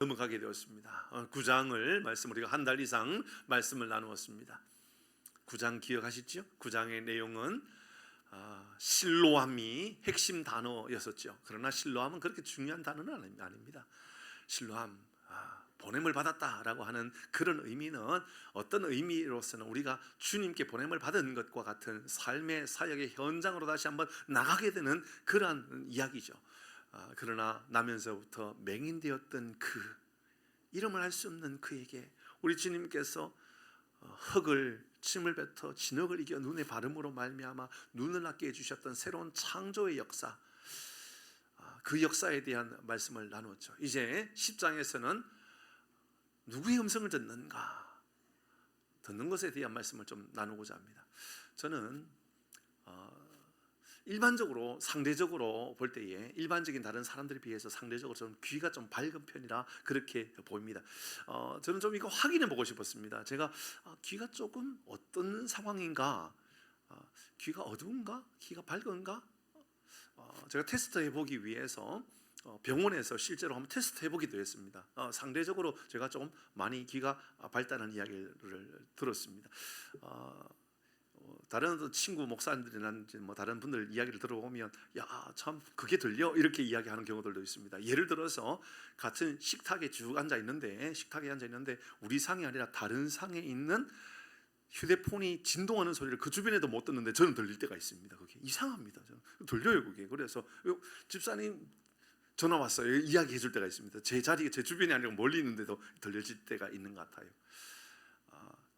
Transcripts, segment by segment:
넘어가게 되었습니다. 9장을 말씀 우리가 한 달 이상 말씀을 나누었습니다. 9장 기억하시죠? 9장의 내용은 실로암이 핵심 단어였었죠. 그러나 실로암은 그렇게 중요한 단어는 아닙니다. 실로암, 보냄을 받았다라고 하는 그런 의미는 어떤 의미로서는 우리가 주님께 보냄을 받은 것과 같은 삶의 사역의 현장으로 다시 한번 나가게 되는 그러한 이야기죠. 그러나 나면서부터 맹인되었던 그 이름을 알 수 없는 그에게 우리 주님께서 흙을 침을 뱉어 진흙을 이겨 눈의 바름으로 말미암아 눈을 낮게 해주셨던 새로운 창조의 역사, 그 역사에 대한 말씀을 나누었죠. 이제 10장에서는 누구의 음성을 듣는가, 듣는 것에 대한 말씀을 좀 나누고자 합니다. 저는 일반적으로 상대적으로 볼 때에 일반적인 다른 사람들에 비해서 상대적으로 좀 귀가 좀 밝은 편이라 그렇게 보입니다. 저는 좀 이거 확인해 보고 싶었습니다. 제가 귀가 조금 어떤 상황인가, 귀가 어두운가, 귀가 밝은가, 제가 테스트 해보기 위해서 병원에서 실제로 한번 테스트 해보기도 했습니다. 상대적으로 제가 좀 많이 귀가 밝다는 이야기를 들었습니다. 다른 친구 목사님들이나 뭐 다른 분들 이야기를 들어보면 야, 참 그게 들려? 이렇게 이야기하는 경우들도 있습니다. 예를 들어서 같은 식탁에 쭉 앉아 있는데 우리 상이 아니라 다른 상에 있는 휴대폰이 진동하는 소리를 그 주변에도 못 듣는데 저는 들릴 때가 있습니다. 그게 이상합니다. 저는 들려요 그게. 그래서 집사님 전화 왔어요. 이야기해 줄 때가 있습니다. 제 자리가 제 주변이 아니고 멀리 있는데도 들려질 때가 있는 것 같아요.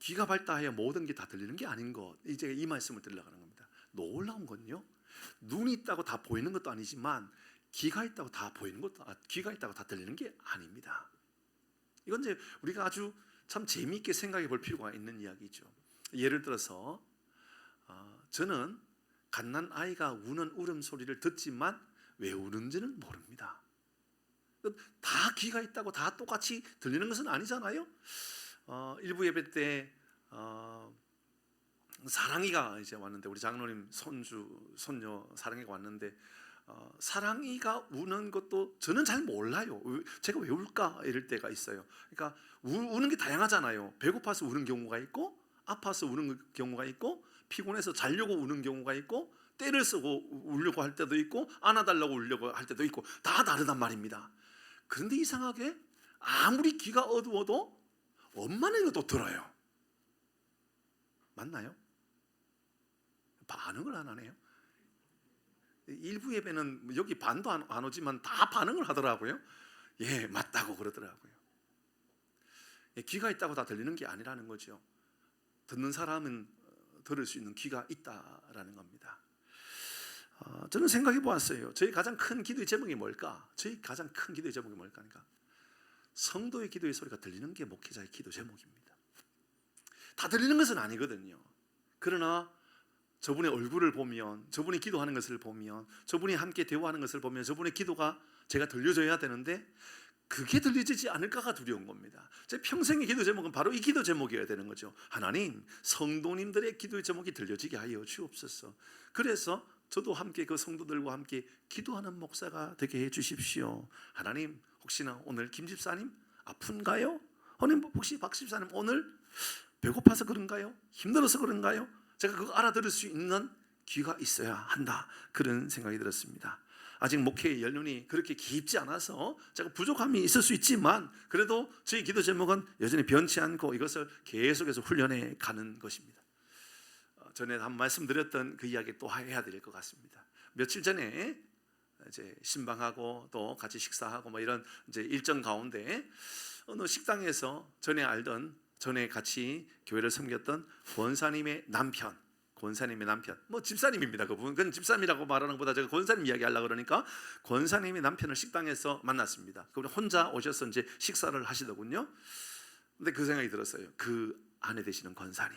귀가 밝다 하여 모든 게 다 들리는 게 아닌 것, 이제 이 말씀을 드리려고 하는 겁니다. 놀라운 건요, 눈이 있다고 다 보이는 것도 아니지만 귀가 있다고 다 보이는 것도, 귀가 있다고 다 들리는 게 아닙니다. 이건 이제 우리가 아주 참 재미있게 생각해 볼 필요가 있는 이야기죠. 예를 들어서 저는 갓난 아이가 우는 울음소리를 듣지만 왜 우는지는 모릅니다. 다 귀가 있다고 다 똑같이 들리는 것은 아니잖아요. 일부 예배 때 사랑이가 이제 왔는데, 우리 장로님 손녀 사랑이가 왔는데 사랑이가 우는 것도 저는 잘 몰라요. 제가 왜 울까 이럴 때가 있어요. 그러니까 우는 게 다양하잖아요. 배고파서 우는 경우가 있고, 아파서 우는 경우가 있고, 피곤해서 자려고 우는 경우가 있고, 떼를 쓰고 울려고 할 때도 있고, 안아달라고 울려고 할 때도 있고, 다 다르단 말입니다. 그런데 이상하게 아무리 귀가 어두워도 엄마는 이것도 들어요. 맞나요? 반응을 안 하네요. 일부 예배는 여기 반도 안 오지만 다 반응을 하더라고요. 예, 맞다고 그러더라고요. 귀가 있다고 다 들리는 게 아니라는 거죠. 듣는 사람은 들을 수 있는 귀가 있다라는 겁니다. 저는 생각해 보았어요. 저희 가장 큰 기도의 제목이 뭘까? 그러니까 성도의 기도의 소리가 들리는 게 목회자의 기도 제목입니다. 다 들리는 것은 아니거든요. 그러나 저분의 얼굴을 보면, 저분이 기도하는 것을 보면, 저분이 함께 대화하는 것을 보면 저분의 기도가 제가 들려줘야 되는데 그게 들려지지 않을까가 두려운 겁니다. 제 평생의 기도 제목은 바로 이 기도 제목이어야 되는 거죠. 하나님, 성도님들의 기도의 제목이 들려지게 하여 주옵소서. 그래서 저도 함께 그 성도들과 함께 기도하는 목사가 되게 해 주십시오. 하나님, 혹시나 오늘 김 집사님 아픈가요? 혹시 박 집사님 오늘 배고파서 그런가요? 힘들어서 그런가요? 제가 그거 알아들을 수 있는 귀가 있어야 한다, 그런 생각이 들었습니다. 아직 목회의 연륜이 그렇게 깊지 않아서 제가 부족함이 있을 수 있지만 그래도 저희 기도 제목은 여전히 변치 않고 이것을 계속해서 훈련해 가는 것입니다. 전에 한 말씀드렸던 그 이야기 또 해야 될 것 같습니다. 며칠 전에 이제 신방하고 또 같이 식사하고 뭐 이런 이제 일정 가운데 어느 식당에서 전에 같이 교회를 섬겼던 권사님의 남편, 뭐 집사님입니다. 그건 집사님이라고 말하는 것보다 제가 권사님 이야기 하려고 그러니까 권사님의 남편을 식당에서 만났습니다. 그분이 혼자 오셔서 이제 식사를 하시더군요. 근데 그 생각이 들었어요. 그 아내 되시는 권사님,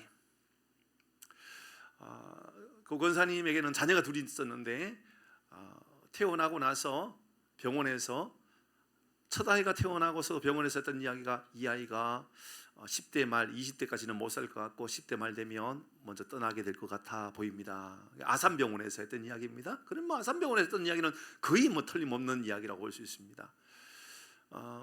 그 권사님에게는 자녀가 둘이 있었는데 태어나고 나서 병원에서 첫 아이가 태어나고서 병원에서 했던 이야기가, 이 아이가 10대 말 20대까지는 못 살 것 같고 10대 말 되면 먼저 떠나게 될 것 같아 보입니다. 아산병원에서 했던 이야기입니다. 그럼 아산병원에서 했던 이야기는 거의 틀림없는 이야기라고 볼 수 있습니다.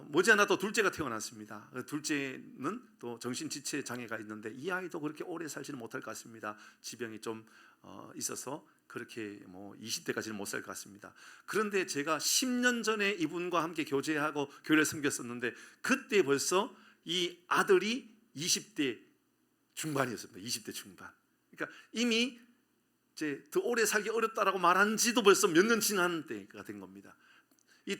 머지않아 또 둘째가 태어났습니다. 둘째는 또 정신지체 장애가 있는데 이 아이도 그렇게 오래 살지는 못할 것 같습니다. 지병이 좀 있어서 그렇게 뭐 20대까지는 못 살 것 같습니다. 그런데 제가 10년 전에 이분과 함께 교제하고 교회를 섬겼었는데 그때 벌써 이 아들이 20대 중반이었습니다. 20대 중반. 그러니까 이미 이제 더 오래 살기 어렵다라고 말한 지도 벌써 몇 년 지난 때가 된 겁니다. 이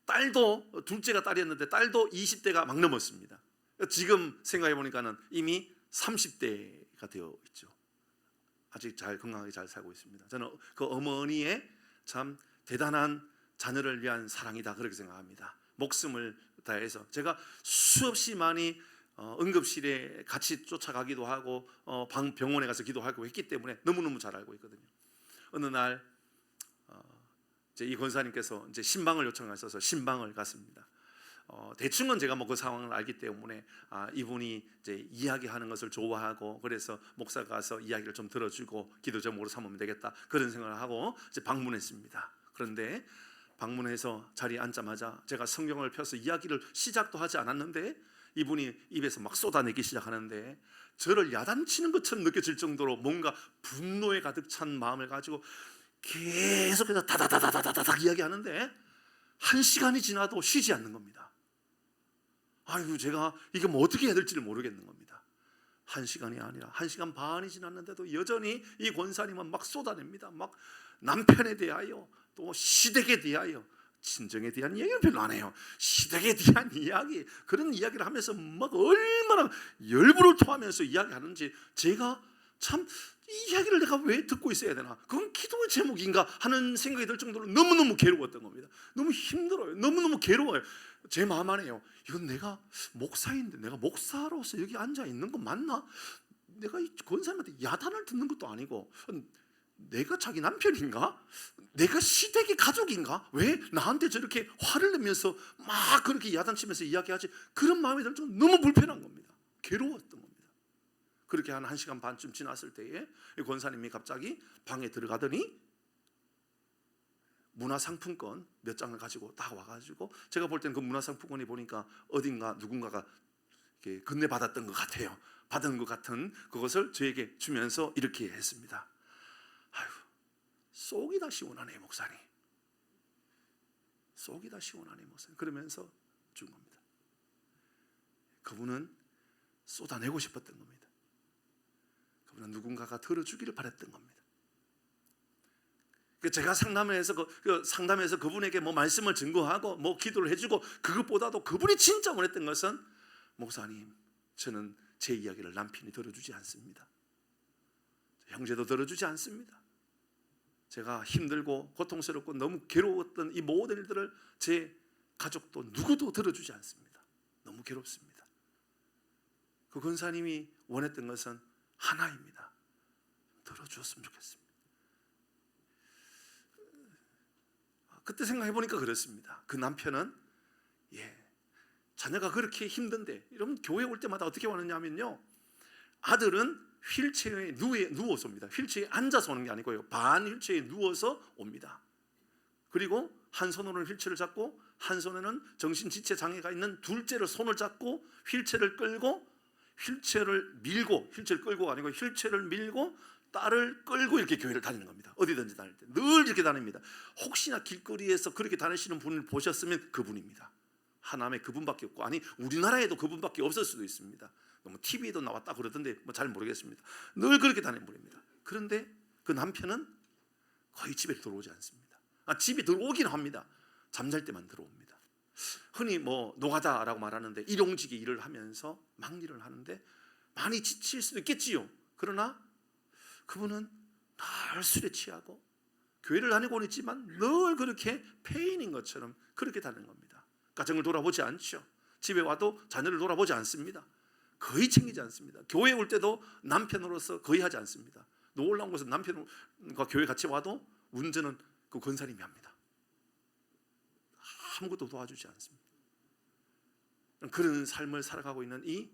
딸도, 둘째가 딸이었는데 딸도 20대가 막 넘었습니다. 지금 생각해 보니까는 이미 30대가 되어 있죠. 아직 잘 건강하게 잘 살고 있습니다. 저는 그 어머니의 참 대단한 자녀를 위한 사랑이다 그렇게 생각합니다. 목숨을 다해서 제가 수없이 많이 응급실에 같이 쫓아가기도 하고 병원에 가서 기도하고 했기 때문에 너무너무 잘 알고 있거든요. 어느 날 이제 이 권사님께서 이제 신방을 요청하셔서 신방을 갔습니다. 대충은 제가 뭐 그 상황을 알기 때문에 이분이 이제 이야기하는 것을 좋아하고 그래서 목사가 가서 이야기를 좀 들어주고 기도 제목으로 삼으면 되겠다 그런 생각을 하고 이제 방문했습니다. 그런데 방문해서 자리에 앉자마자 제가 성경을 펴서 이야기를 시작도 하지 않았는데 이분이 입에서 막 쏟아내기 시작하는데 저를 야단치는 것처럼 느껴질 정도로 뭔가 분노에 가득 찬 마음을 가지고 계속해서 다다다다다닥 이야기하는데 1시간이 지나도 쉬지 않는 겁니다. 아이고 제가 이게 뭐 어떻게 해야 될지를 모르겠는 겁니다. 1시간이 아니라 1시간 반이 지났는데도 여전히 이 권사님은 막 쏟아냅니다. 막 남편에 대하여 또 시댁에 대하여 친정에 대한 이야기는 별로 안 해요. 시댁에 대한 이야기 그런 이야기를 하면서 막 얼마나 열불을 토하면서 이야기하는지 제가 참 이 이야기를 내가 왜 듣고 있어야 되나 그건 기도의 제목인가 하는 생각이 들 정도로 너무너무 괴로웠던 겁니다. 너무 힘들어요. 너무너무 괴로워요. 제 마음 안에요. 이건 내가 목사인데 내가 목사로서 여기 앉아 있는 거 맞나? 내가 이 권사님한테 야단을 듣는 것도 아니고 내가 자기 남편인가? 내가 시댁의 가족인가? 왜 나한테 저렇게 화를 내면서 막 그렇게 야단치면서 이야기하지? 그런 마음이 들 정도로 너무 불편한 겁니다. 괴로웠던 겁니다. 그렇게 한 1시간 반쯤 지났을 때에 권사님이 갑자기 방에 들어가더니 문화상품권 몇 장을 가지고 딱 와가지고 제가 볼 때는 그 문화상품권이 보니까 어딘가 누군가가 이렇게 건네받았던 것 같아요. 받은 것 같은 그것을 저에게 주면서 이렇게 했습니다. 아유, 속이 다 시원하네 목사님. 속이 다 시원하네 목사님. 그러면서 준 겁니다. 그분은 쏟아내고 싶었던 겁니다. 그분은 누군가가 들어주기를 바랬던 겁니다. 제가 상담해서 그분에게 뭐 말씀을 증거하고 뭐 기도를 해주고 그것보다도 그분이 진짜 원했던 것은 목사님, 저는 제 이야기를 남편이 들어주지 않습니다. 형제도 들어주지 않습니다. 제가 힘들고 고통스럽고 너무 괴로웠던 이 모든 일들을 제 가족도 누구도 들어주지 않습니다. 너무 괴롭습니다. 그 권사님이 원했던 것은 하나입니다. 들어주었으면 좋겠습니다. 그때 생각해보니까 그렇습니다. 그 남편은 자녀가 그렇게 힘든데 이러면 교회 올 때마다 어떻게 왔느냐면요, 아들은 휠체어에 누워서 옵니다. 휠체어에 앉아서 오는 게 아니고요, 반 휠체어에 누워서 옵니다. 그리고 한 손으로는 휠체어를 잡고 한 손에는 정신지체 장애가 있는 둘째를 손을 잡고 휠체어를 끌고 휠체어를 밀고, 휠체어를 끌고가 아니고 휠체어를 밀고 딸을 끌고 이렇게 교회를 다니는 겁니다. 어디든지 다닐 때 늘 이렇게 다닙니다. 혹시나 길거리에서 그렇게 다니시는 분을 보셨으면 그분입니다. 하남에 그분밖에 없고, 아니 우리나라에도 그분밖에 없을 수도 있습니다. 뭐 TV에도 나왔다 그러던데 뭐 잘 모르겠습니다. 늘 그렇게 다니는 분입니다. 그런데 그 남편은 거의 집에 들어오지 않습니다. 집에 들어오긴 합니다. 잠잘 때만 들어옵니다. 흔히 뭐 노가다라고 말하는데 일용직의 일을 하면서 막일을 하는데 많이 지칠 수도 있겠지요. 그러나 그분은 늘 술에 취하고 교회를 다니고는 있지만 늘 그렇게 폐인인 것처럼 그렇게 다니는 겁니다. 가정을 돌아보지 않죠. 집에 와도 자녀를 돌아보지 않습니다. 거의 챙기지 않습니다. 교회 올 때도 남편으로서 거의 하지 않습니다. 놀라운 것은 남편과 교회 같이 와도 운전은 그 권사님이 합니다. 아무것도 도와주지 않습니다. 그런 삶을 살아가고 있는 이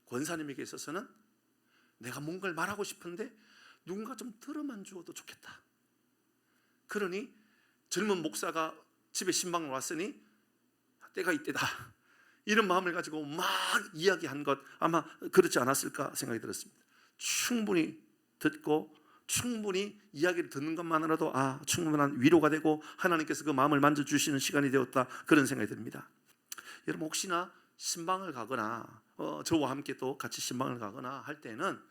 권사님에게 있어서는 내가 뭔가를 말하고 싶은데 누군가 좀 들어만 주어도 좋겠다. 그러니 젊은 목사가 집에 신방을 왔으니 때가 이때다, 이런 마음을 가지고 막 이야기한 것 아마 그렇지 않았을까 생각이 들었습니다. 충분히 듣고 충분히 이야기를 듣는 것만으로도 충분한 위로가 되고 하나님께서 그 마음을 만져주시는 시간이 되었다, 그런 생각이 듭니다. 여러분 혹시나 신방을 가거나 저와 함께 또 같이 신방을 가거나 할 때는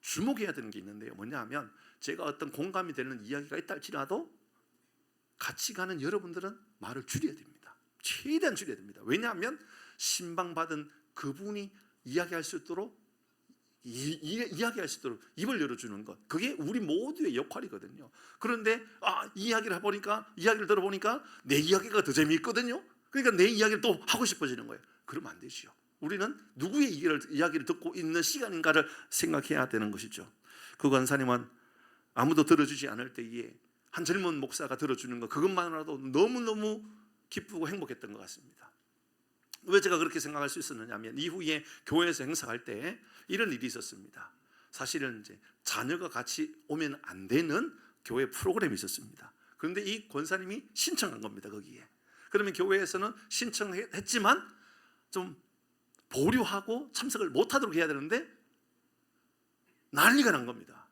주목해야 되는 게 있는데요, 뭐냐 하면 제가 어떤 공감이 되는 이야기가 있다 할지라도 같이 가는 여러분들은 말을 줄여야 됩니다. 최대한 줄여야 됩니다. 왜냐하면 신방받은 그분이 이야기할 수 있도록 이야기할 수 있도록 입을 열어주는 것, 그게 우리 모두의 역할이거든요. 그런데 이야기를 들어보니까 내 이야기가 더 재미있거든요. 그러니까 내 이야기를 또 하고 싶어지는 거예요. 그러면 안 되지요. 우리는 누구의 이야기를 듣고 있는 시간인가를 생각해야 되는 것이죠. 그 권사님은 아무도 들어주지 않을 때에 한 젊은 목사가 들어주는 것, 그것만으로도 너무너무 기쁘고 행복했던 것 같습니다. 왜 제가 그렇게 생각할 수 있었느냐 하면 이후에 교회에서 행사할 때 이런 일이 있었습니다. 사실은 이제 자녀가 같이 오면 안 되는 교회 프로그램이 있었습니다. 그런데 이 권사님이 신청한 겁니다. 거기에. 그러면 교회에서는 신청했지만 좀 보류하고 참석을 못하도록 해야 되는데 난리가 난 겁니다.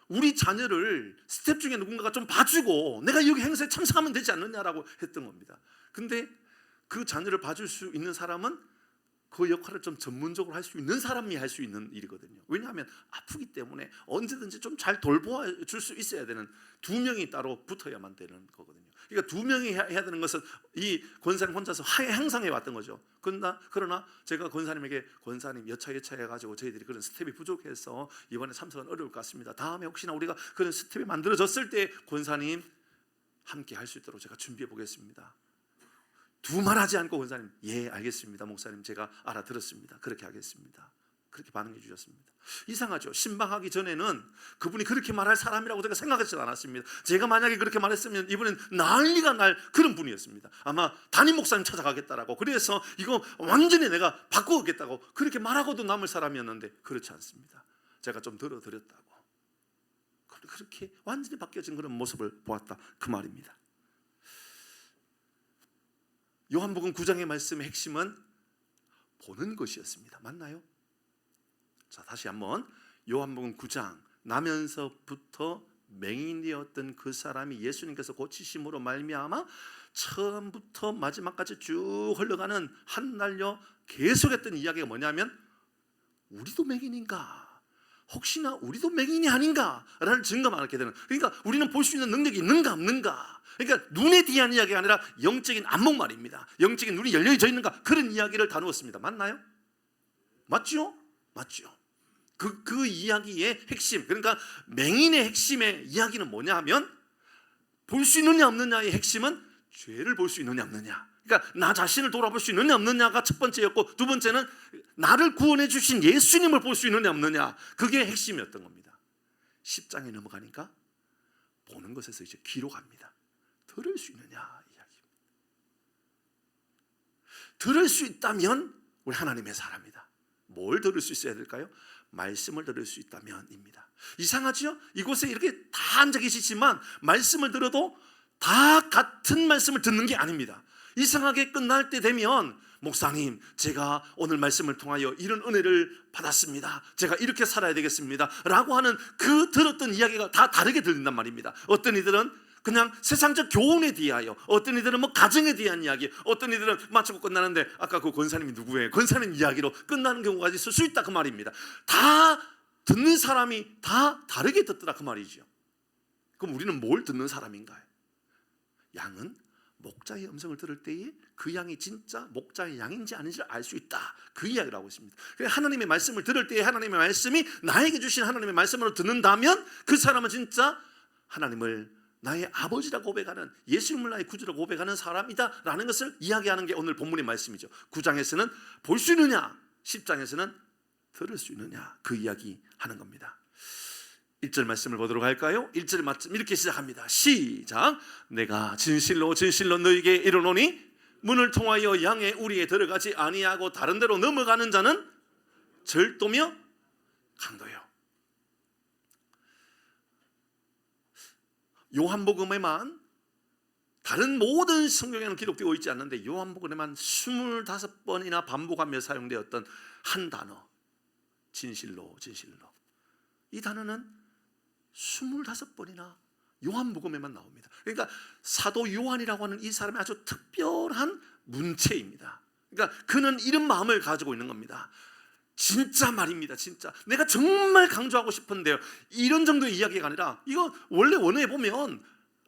우리 자녀를 스텝 중에 누군가가 좀 봐주고 내가 여기 행사에 참석하면 되지 않느냐라고 했던 겁니다. 근데 그 자녀를 봐줄 수 있는 사람은 그 역할을 좀 전문적으로 할 수 있는 사람이 할 수 있는 일이거든요. 왜냐하면 아프기 때문에 언제든지 좀 잘 돌보아 줄 수 있어야 되는 두 명이 따로 붙어야만 되는 거거든요. 그러니까 두 명이 해야 되는 것은 이 권사님 혼자서 항상 해왔던 거죠. 그러나 제가 권사님에게 권사님 여차여차 해가지고 저희들이 그런 스텝이 부족해서 이번에 참석은 어려울 것 같습니다. 다음에 혹시나 우리가 그런 스텝이 만들어졌을 때 권사님 함께 할 수 있도록 제가 준비해 보겠습니다. 두말하지 않고 권사님 예 알겠습니다 목사님, 제가 알아들었습니다, 그렇게 하겠습니다, 그렇게 반응해 주셨습니다. 이상하죠. 신방하기 전에는 그분이 그렇게 말할 사람이라고 제가 생각하지 않았습니다. 제가 만약에 그렇게 말했으면 이번엔 난리가 날 그런 분이었습니다. 아마 담임 목사님 찾아가겠다라고, 그래서 이거 완전히 내가 바꾸겠다고 그렇게 말하고도 남을 사람이었는데 그렇지 않습니다. 제가 좀 들어드렸다고 그렇게 완전히 바뀌어진 그런 모습을 보았다, 그 말입니다. 요한복음 9장의 말씀의 핵심은 보는 것이었습니다. 맞나요? 자, 다시 한번 요한복음 9장, 나면서부터 맹인이었던 그 사람이 예수님께서 고치심으로 말미암아 처음부터 마지막까지 쭉 흘러가는 한 날요 계속했던 이야기가 뭐냐면 우리도 맹인인가? 혹시나 우리도 맹인이 아닌가? 라는 증거만 하게 되는, 그러니까 우리는 볼 수 있는 능력이 있는가 없는가? 그러니까 눈에 대한 이야기가 아니라 영적인 안목 말입니다. 영적인 눈이 열려져 있는가? 그런 이야기를 다루었습니다. 맞나요? 맞죠? 맞죠. 그 이야기의 핵심, 그러니까 맹인의 핵심의 이야기는 뭐냐 하면 볼 수 있느냐 없느냐의 핵심은 죄를 볼 수 있느냐 없느냐, 그러니까 나 자신을 돌아볼 수 있느냐 없느냐가 첫 번째였고, 두 번째는 나를 구원해 주신 예수님을 볼 수 있느냐 없느냐, 그게 핵심이었던 겁니다. 10장에 넘어가니까 보는 것에서 이제 귀로 갑니다. 들을 수 있느냐 이야기입니다. 들을 수 있다면 우리 하나님의 사람이다. 뭘 들을 수 있어야 될까요? 말씀을 들을 수 있다면입니다. 이상하죠? 이곳에 이렇게 다 앉아 계시지만 말씀을 들어도 다 같은 말씀을 듣는 게 아닙니다. 이상하게 끝날 때 되면 목사님, 제가 오늘 말씀을 통하여 이런 은혜를 받았습니다, 제가 이렇게 살아야 되겠습니다 라고 하는 그 들었던 이야기가 다 다르게 들린단 말입니다. 어떤 이들은 그냥 세상적 교훈에 대하여, 어떤 이들은 뭐 가정에 대한 이야기, 어떤 이들은 마치고 끝나는데 아까 그 권사님이 누구예요? 권사님 이야기로 끝나는 경우가 있을 수 있다, 그 말입니다. 다 듣는 사람이 다 다르게 듣더라, 그 말이죠. 그럼 우리는 뭘 듣는 사람인가요? 양은 목자의 음성을 들을 때에 그 양이 진짜 목자의 양인지 아닌지를 알 수 있다, 그 이야기를 하고 있습니다. 하나님의 말씀을 들을 때에 하나님의 말씀이 나에게 주신 하나님의 말씀으로 듣는다면 그 사람은 진짜 하나님을 나의 아버지라고 고백하는, 예수님을 나의 구주라고 고백하는 사람이다 라는 것을 이야기하는 게 오늘 본문의 말씀이죠. 9장에서는 볼 수 있느냐, 10장에서는 들을 수 있느냐, 그 이야기 하는 겁니다. 1절 말씀을 보도록 할까요? 1절 말씀 이렇게 시작합니다. 시작. 내가 진실로 진실로 너희에게 이르노니 문을 통하여 양의 우리에 들어가지 아니하고 다른 데로 넘어가는 자는 절도며 강도요. 요한복음에만 다른 모든 성경에는 기록되어 있지 않는데 요한복음에만 25번이나 반복하며 사용되었던 한 단어, 진실로, 진실로. 이 단어는 25번이나 요한복음에만 나옵니다. 그러니까 사도 요한이라고 하는 이 사람이 아주 특별한 문체입니다. 그러니까 그는 이런 마음을 가지고 있는 겁니다. 진짜 말입니다. 진짜 내가 정말 강조하고 싶은데요, 이런 정도의 이야기가 아니라 이거 원래 원어에 보면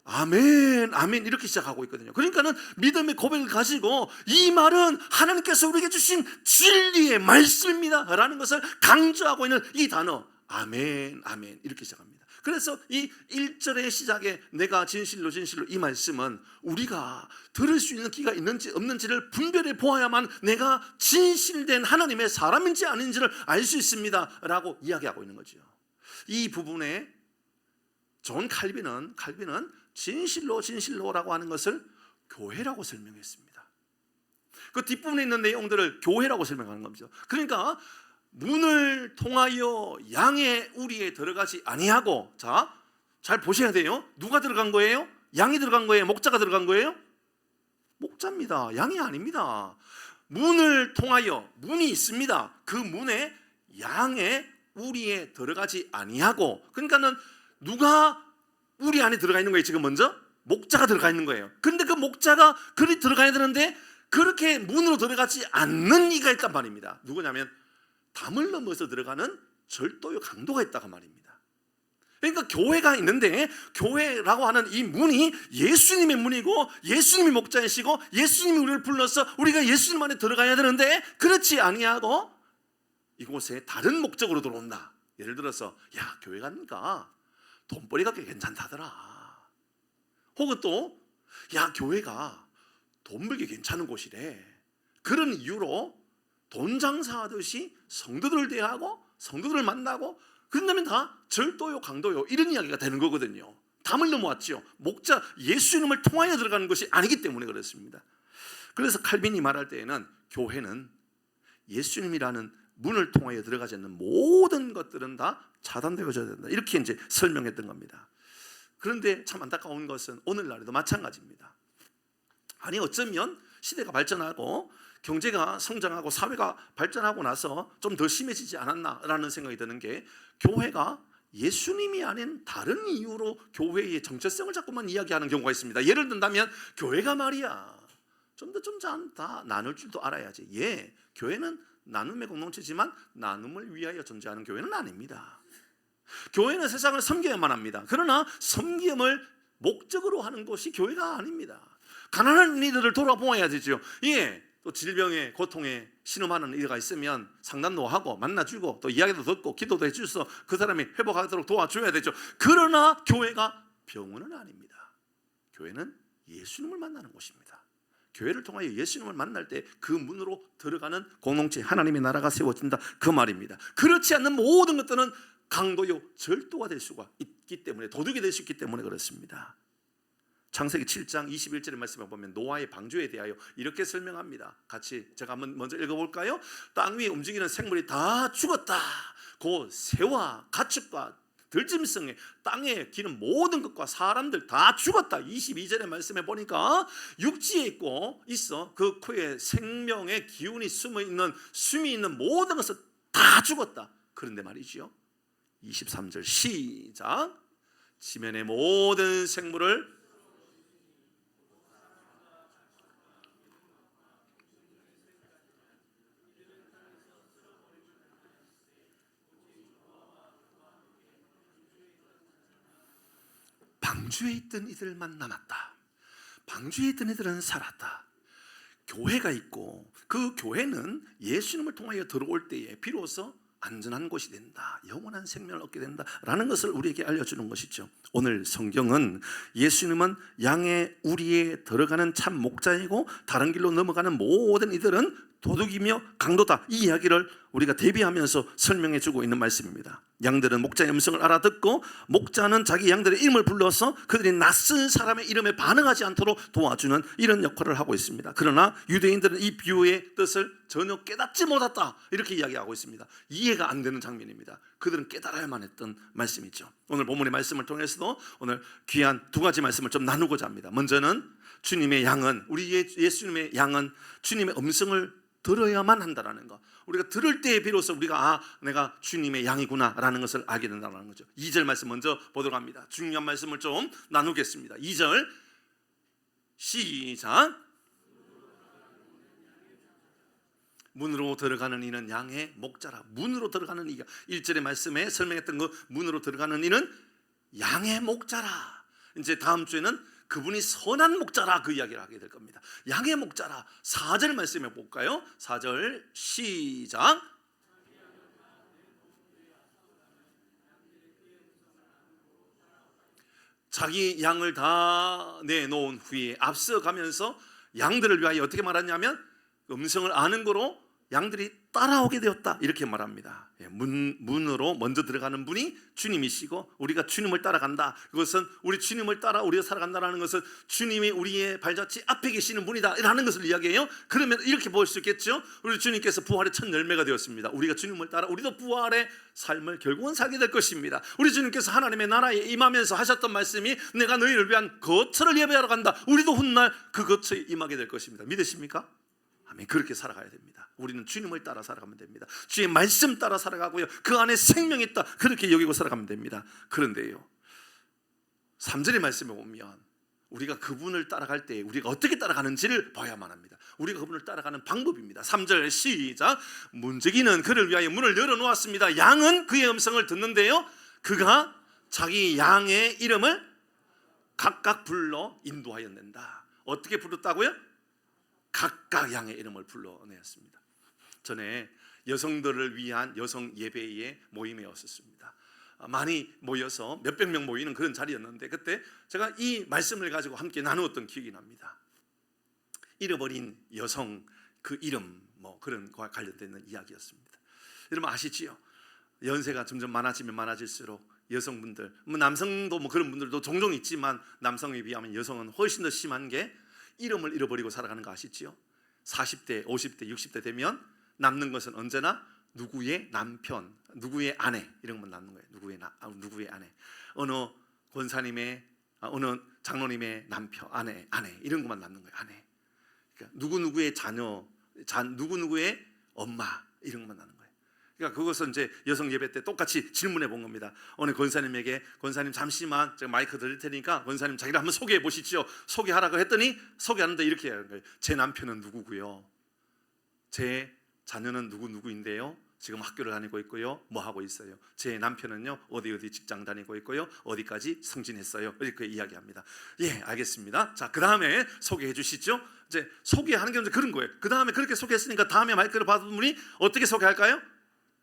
아멘, 아멘 이렇게 시작하고 있거든요. 그러니까는 믿음의 고백을 가지고 이 말은 하나님께서 우리에게 주신 진리의 말씀입니다 라는 것을 강조하고 있는 이 단어 아멘, 아멘 이렇게 시작합니다. 그래서 이 1절의 시작에 내가 진실로 진실로, 이 말씀은 우리가 들을 수 있는 귀가 있는지 없는지를 분별해 보아야만 내가 진실된 하나님의 사람인지 아닌지를 알 수 있습니다 라고 이야기하고 있는 거죠. 이 부분에 존 칼빈은 진실로 진실로라고 하는 것을 교회라고 설명했습니다. 그 뒷부분에 있는 내용들을 교회라고 설명하는 겁니다. 그러니까 문을 통하여 양의 우리에 들어가지 아니하고, 자, 잘 보셔야 돼요. 누가 들어간 거예요? 양이 들어간 거예요? 목자가 들어간 거예요? 목자입니다. 양이 아닙니다. 문을 통하여, 문이 있습니다. 그 문에 양의 우리에 들어가지 아니하고, 그러니까는 누가 우리 안에 들어가 있는 거예요? 지금 먼저 목자가 들어가 있는 거예요. 그런데 그 목자가 그리 들어가야 되는데 그렇게 문으로 들어가지 않는 이가 있단 말입니다. 누구냐면 담을 넘어서 들어가는 절도요 강도가 있다고 말입니다. 그러니까 교회가 있는데 교회라고 하는 이 문이 예수님의 문이고 예수님이 목자이시고 예수님이 우리를 불러서 우리가 예수님 안에 들어가야 되는데 그렇지 아니하고 이곳에 다른 목적으로 들어온다. 예를 들어서 야, 교회 가니까 돈벌이가 꽤 괜찮다더라. 혹은 또 야, 교회가 돈 벌기 괜찮은 곳이래. 그런 이유로 돈 장사하듯이 성도들을 대하고 성도들을 만나고 그런다면 다 절도요 강도요 이런 이야기가 되는 거거든요. 담을 넘어왔죠. 목자 예수님을 통하여 들어가는 것이 아니기 때문에 그렇습니다. 그래서 칼빈이 말할 때에는 교회는 예수님이라는 문을 통하여 들어가지 않는 모든 것들은 다 차단되어져야 된다. 이렇게 이제 설명했던 겁니다. 그런데 참 안타까운 것은 오늘날에도 마찬가지입니다. 아니 어쩌면 시대가 발전하고 경제가 성장하고 사회가 발전하고 나서 좀 더 심해지지 않았나라는 생각이 드는 게 교회가 예수님이 아닌 다른 이유로 교회의 정체성을 자꾸만 이야기하는 경우가 있습니다. 예를 든다면 교회가 말이야 좀 다 나눌 줄도 알아야지. 예, 교회는 나눔의 공동체지만 나눔을 위하여 존재하는 교회는 아닙니다. 교회는 세상을 섬겨야만 합니다. 그러나 섬김을 목적으로 하는 것이 교회가 아닙니다. 가난한 이들을 돌아보아야 되죠. 예, 또 질병에 고통에 신음하는 이가 있으면 상담도 하고 만나주고 또 이야기도 듣고 기도도 해주셔서 그 사람이 회복하도록 도와줘야 되죠. 그러나 교회가 병원은 아닙니다. 교회는 예수님을 만나는 곳입니다. 교회를 통하여 예수님을 만날 때 그 문으로 들어가는 공동체, 하나님의 나라가 세워진다 그 말입니다. 그렇지 않는 모든 것들은 강도요 절도가 될 수가 있기 때문에, 도둑이 될 수 있기 때문에 그렇습니다. 창세기 7장 21절의 말씀에 보면 노아의 방주에 대하여 이렇게 설명합니다. 같이 제가 한번 먼저 읽어볼까요? 땅 위에 움직이는 생물이 다 죽었다. 곧 새와 가축과 들짐승에 땅에 기는 모든 것과 사람들 다 죽었다. 22절의 말씀에 보니까 육지에 있어 그 코에 생명의 기운이 숨이 있는 모든 것은 다 죽었다. 그런데 말이죠, 23절 시작. 지면의 모든 생물을 방주에 있던 이들만 남았다. 방주에 있던 이들은 살았다. 교회가 있고 그 교회는 예수님을 통하여 들어올 때에 비로소 안전한 곳이 된다. 영원한 생명을 얻게 된다라는 것을 우리에게 알려주는 것이죠. 오늘 성경은 예수님은 양의 우리에 들어가는 참 목자이고 다른 길로 넘어가는 모든 이들은 도둑이며 강도다. 이 이야기를 우리가 대비하면서 설명해 주고 있는 말씀입니다. 양들은 목자의 음성을 알아듣고 목자는 자기 양들의 이름을 불러서 그들이 낯선 사람의 이름에 반응하지 않도록 도와주는 이런 역할을 하고 있습니다. 그러나 유대인들은 이 비유의 뜻을 전혀 깨닫지 못했다, 이렇게 이야기하고 있습니다. 이해가 안 되는 장면입니다. 그들은 깨달아야만 했던 말씀이죠. 오늘 본문의 말씀을 통해서도 오늘 귀한 두 가지 말씀을 좀 나누고자 합니다. 먼저는 주님의 양은, 우리 예수님의 양은 주님의 음성을 들어야만 한다는 것, 우리가 들을 때에 비로소 우리가 내가 주님의 양이구나 라는 것을 알게 된다는 거죠. 2절 말씀 먼저 보도록 합니다. 중요한 말씀을 좀 나누겠습니다. 2절 시작. 문으로 들어가는 이는 양의 목자라. 문으로 들어가는 이가 1절의 말씀에 설명했던 그 문으로 들어가는 이는 양의 목자라. 이제 다음 주에는 그분이 선한 목자라, 그 이야기를 하게 될 겁니다. 양의 목자라. 4절 말씀해 볼까요? 4절 시작. 자기 양을 다 내놓은 후에 앞서가면서 양들을 위하여 어떻게 말하냐면 음성을 아는 거로 양들이 따라오게 되었다, 이렇게 말합니다. 문으로 먼저 들어가는 분이 주님이시고 우리가 주님을 따라간다. 그것은 우리 주님을 따라 우리가 살아간다는 것은 주님이 우리의 발자취 앞에 계시는 분이다 라는 것을 이야기해요. 그러면 이렇게 볼 수 있겠죠. 우리 주님께서 부활의 첫 열매가 되었습니다. 우리가 주님을 따라 우리도 부활의 삶을 결국은 살게 될 것입니다. 우리 주님께서 하나님의 나라에 임하면서 하셨던 말씀이 내가 너희를 위한 거처를 예배하러 간다. 우리도 훗날 그 거처에 임하게 될 것입니다. 믿으십니까? 아멘. 그렇게 살아가야 됩니다. 우리는 주님을 따라 살아가면 됩니다. 주의 말씀 따라 살아가고요, 그 안에 생명이 있다, 그렇게 여기고 살아가면 됩니다. 그런데요, 3절의 말씀에 보면 우리가 그분을 따라갈 때 우리가 어떻게 따라가는지를 봐야만 합니다. 우리가 그분을 따라가는 방법입니다. 3절 시작. 문지기는 그를 위하여 문을 열어놓았습니다. 양은 그의 음성을 듣는데요, 그가 자기 양의 이름을 각각 불러 인도하였는다. 어떻게 부르다고요? 각각 양의 이름을 불러내었습니다. 전에 여성들을 위한 여성 예배의 모임에 왔었습니다. 많이 모여서 몇백 명 모이는 그런 자리였는데 그때 제가 이 말씀을 가지고 함께 나누었던 기억이 납니다. 잃어버린 여성 그 이름, 그런 거와 관련된 이야기였습니다. 여러분 아시지요? 연세가 점점 많아지면 많아질수록 여성분들, 남성도 그런 분들도 종종 있지만 남성에 비하면 여성은 훨씬 더 심한 게 이름을 잃어버리고 살아가는 거 아시지요? 40대, 50대, 60대 되면 남는 것은 언제나 누구의 남편, 누구의 아내, 이런 것만 남는 거예요. 누구의 아내, 어느 권사님의, 어느 장로님의 남편, 아내 이런 것만 남는 거예요. 아내. 그러니까 누구의 자녀, 누구의 엄마, 이런 것만 남는 거예요. 그러니까 그것은 이제 여성 예배 때 똑같이 질문해 본 겁니다. 어느 권사님에게, 권사님 잠시만 제가 마이크 드릴 테니까 권사님 자기를 한번 소개해 보시죠. 소개하라고 했더니 소개하는데 이렇게 하는 거예요. 제 남편은 누구고요, 제 자녀는 누구인데요, 지금 학교를 다니고 있고요, 뭐 하고 있어요. 제 남편은요 어디 직장 다니고 있고요, 어디까지 승진했어요, 이렇게 이야기합니다. 예, 알겠습니다. 자, 그 다음에 소개해 주시죠. 이제 소개하는 게 그런 거예요. 그 다음에 그렇게 소개했으니까 다음에 마이크를 받은 분이 어떻게 소개할까요?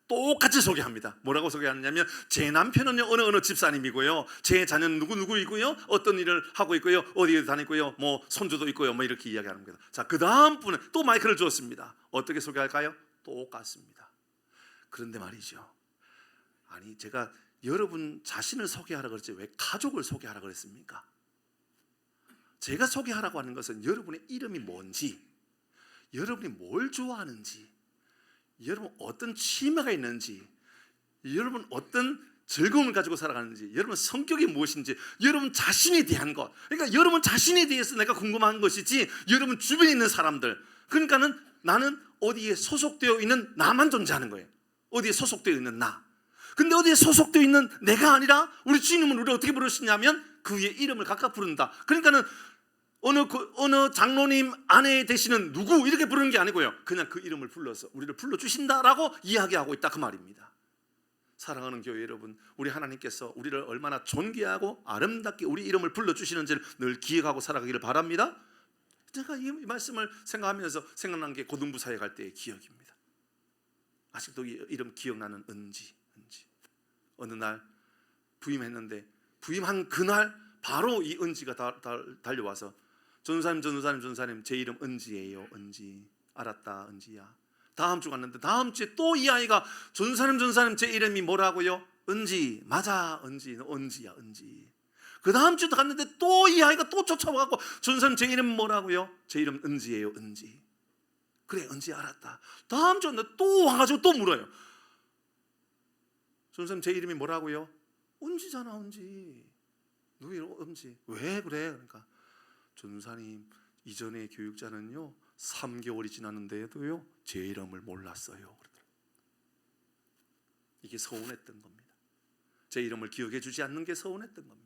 똑같이 소개합니다. 뭐라고 소개하느냐면 제 남편은요 어느 집사님이고요, 제 자녀는 누구이고요, 어떤 일을 하고 있고요, 어디에 다니고요, 뭐 손주도 있고요, 뭐 이렇게 이야기하는 겁니다. 자, 그 다음 분은 또 마이크를 주었습니다. 어떻게 소개할까요? 똑같습니다. 그런데 말이죠, 아니 제가 여러분 자신을 소개하라 그랬지 왜 가족을 소개하라 그랬습니까? 제가 소개하라고 하는 것은 여러분의 이름이 뭔지, 여러분이 뭘 좋아하는지, 여러분 어떤 취미가 있는지, 여러분 어떤 즐거움을 가지고 살아가는지, 여러분 성격이 무엇인지, 여러분 자신에 대한 것, 그러니까 여러분 자신에 대해서 내가 궁금한 것이지 여러분 주변에 있는 사람들, 그러니까는 나는 어디에 소속되어 있는 나만 존재하는 거예요. 어디에 소속되어 있는 나. 근데 어디에 소속되어 있는 내가 아니라 우리 주님은 우리를 어떻게 부르시냐면 그의 이름을 각각 부른다. 그러니까는 어느 장로님 아내 되시는 누구 이렇게 부르는 게 아니고요, 그냥 그 이름을 불러서 우리를 불러주신다라고 이야기하고 있다, 그 말입니다. 사랑하는 교회 여러분, 우리 하나님께서 우리를 얼마나 존귀하고 아름답게 우리 이름을 불러주시는지를 늘 기억하고 살아가기를 바랍니다. 제가 이 말씀을 생각하면서 생각난 게 고등부 사회 갈 때의 기억입니다. 아직도 이 이름 기억나는 은지. 어느 날 부임했는데 부임한 그날 바로 이 은지가 달려와서 전사님 제 이름 은지예요. 은지. 알았다 은지야. 다음 주 갔는데 다음 주에 또 이 아이가 전사님 제 이름이 뭐라고요? 은지 맞아, 은지 너 은지야 은지. 그 다음 주도 갔는데 또 이 아이가 또 쫓아와갖고 전사님 제 이름 뭐라고요? 제 이름 은지예요 은지. 그래 은지 알았다. 다음 주에 또 와가지고 또 물어요. 전사님 제 이름이 뭐라고요? 은지잖아 은지. 누구 이름 은지. 왜 그래? 그러니까 전사님 이전에 교육자는요 3개월이 지났는데도요 제 이름을 몰랐어요. 이게 서운했던 겁니다. 제 이름을 기억해 주지 않는 게 서운했던 겁니다.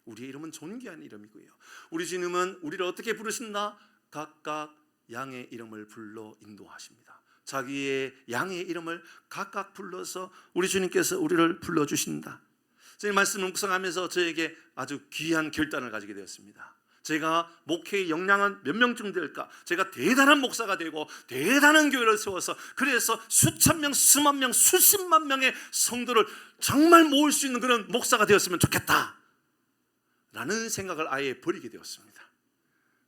우리의 이름은 존귀한 이름이고요. 우리 주님은 우리를 어떻게 부르신다? 각각 양의 이름을 불러 인도하십니다. 자기의 양의 이름을 각각 불러서 우리 주님께서 우리를 불러주신다. 제 말씀을 묵상하면서 저에게 아주 귀한 결단을 가지게 되었습니다. 제가 목회의 역량은 몇 명쯤 될까? 제가 대단한 목사가 되고 대단한 교회를 세워서 그래서 수천 명, 수만 명, 수십만 명의 성도를 정말 모을 수 있는 그런 목사가 되었으면 좋겠다 라는 생각을 아예 버리게 되었습니다.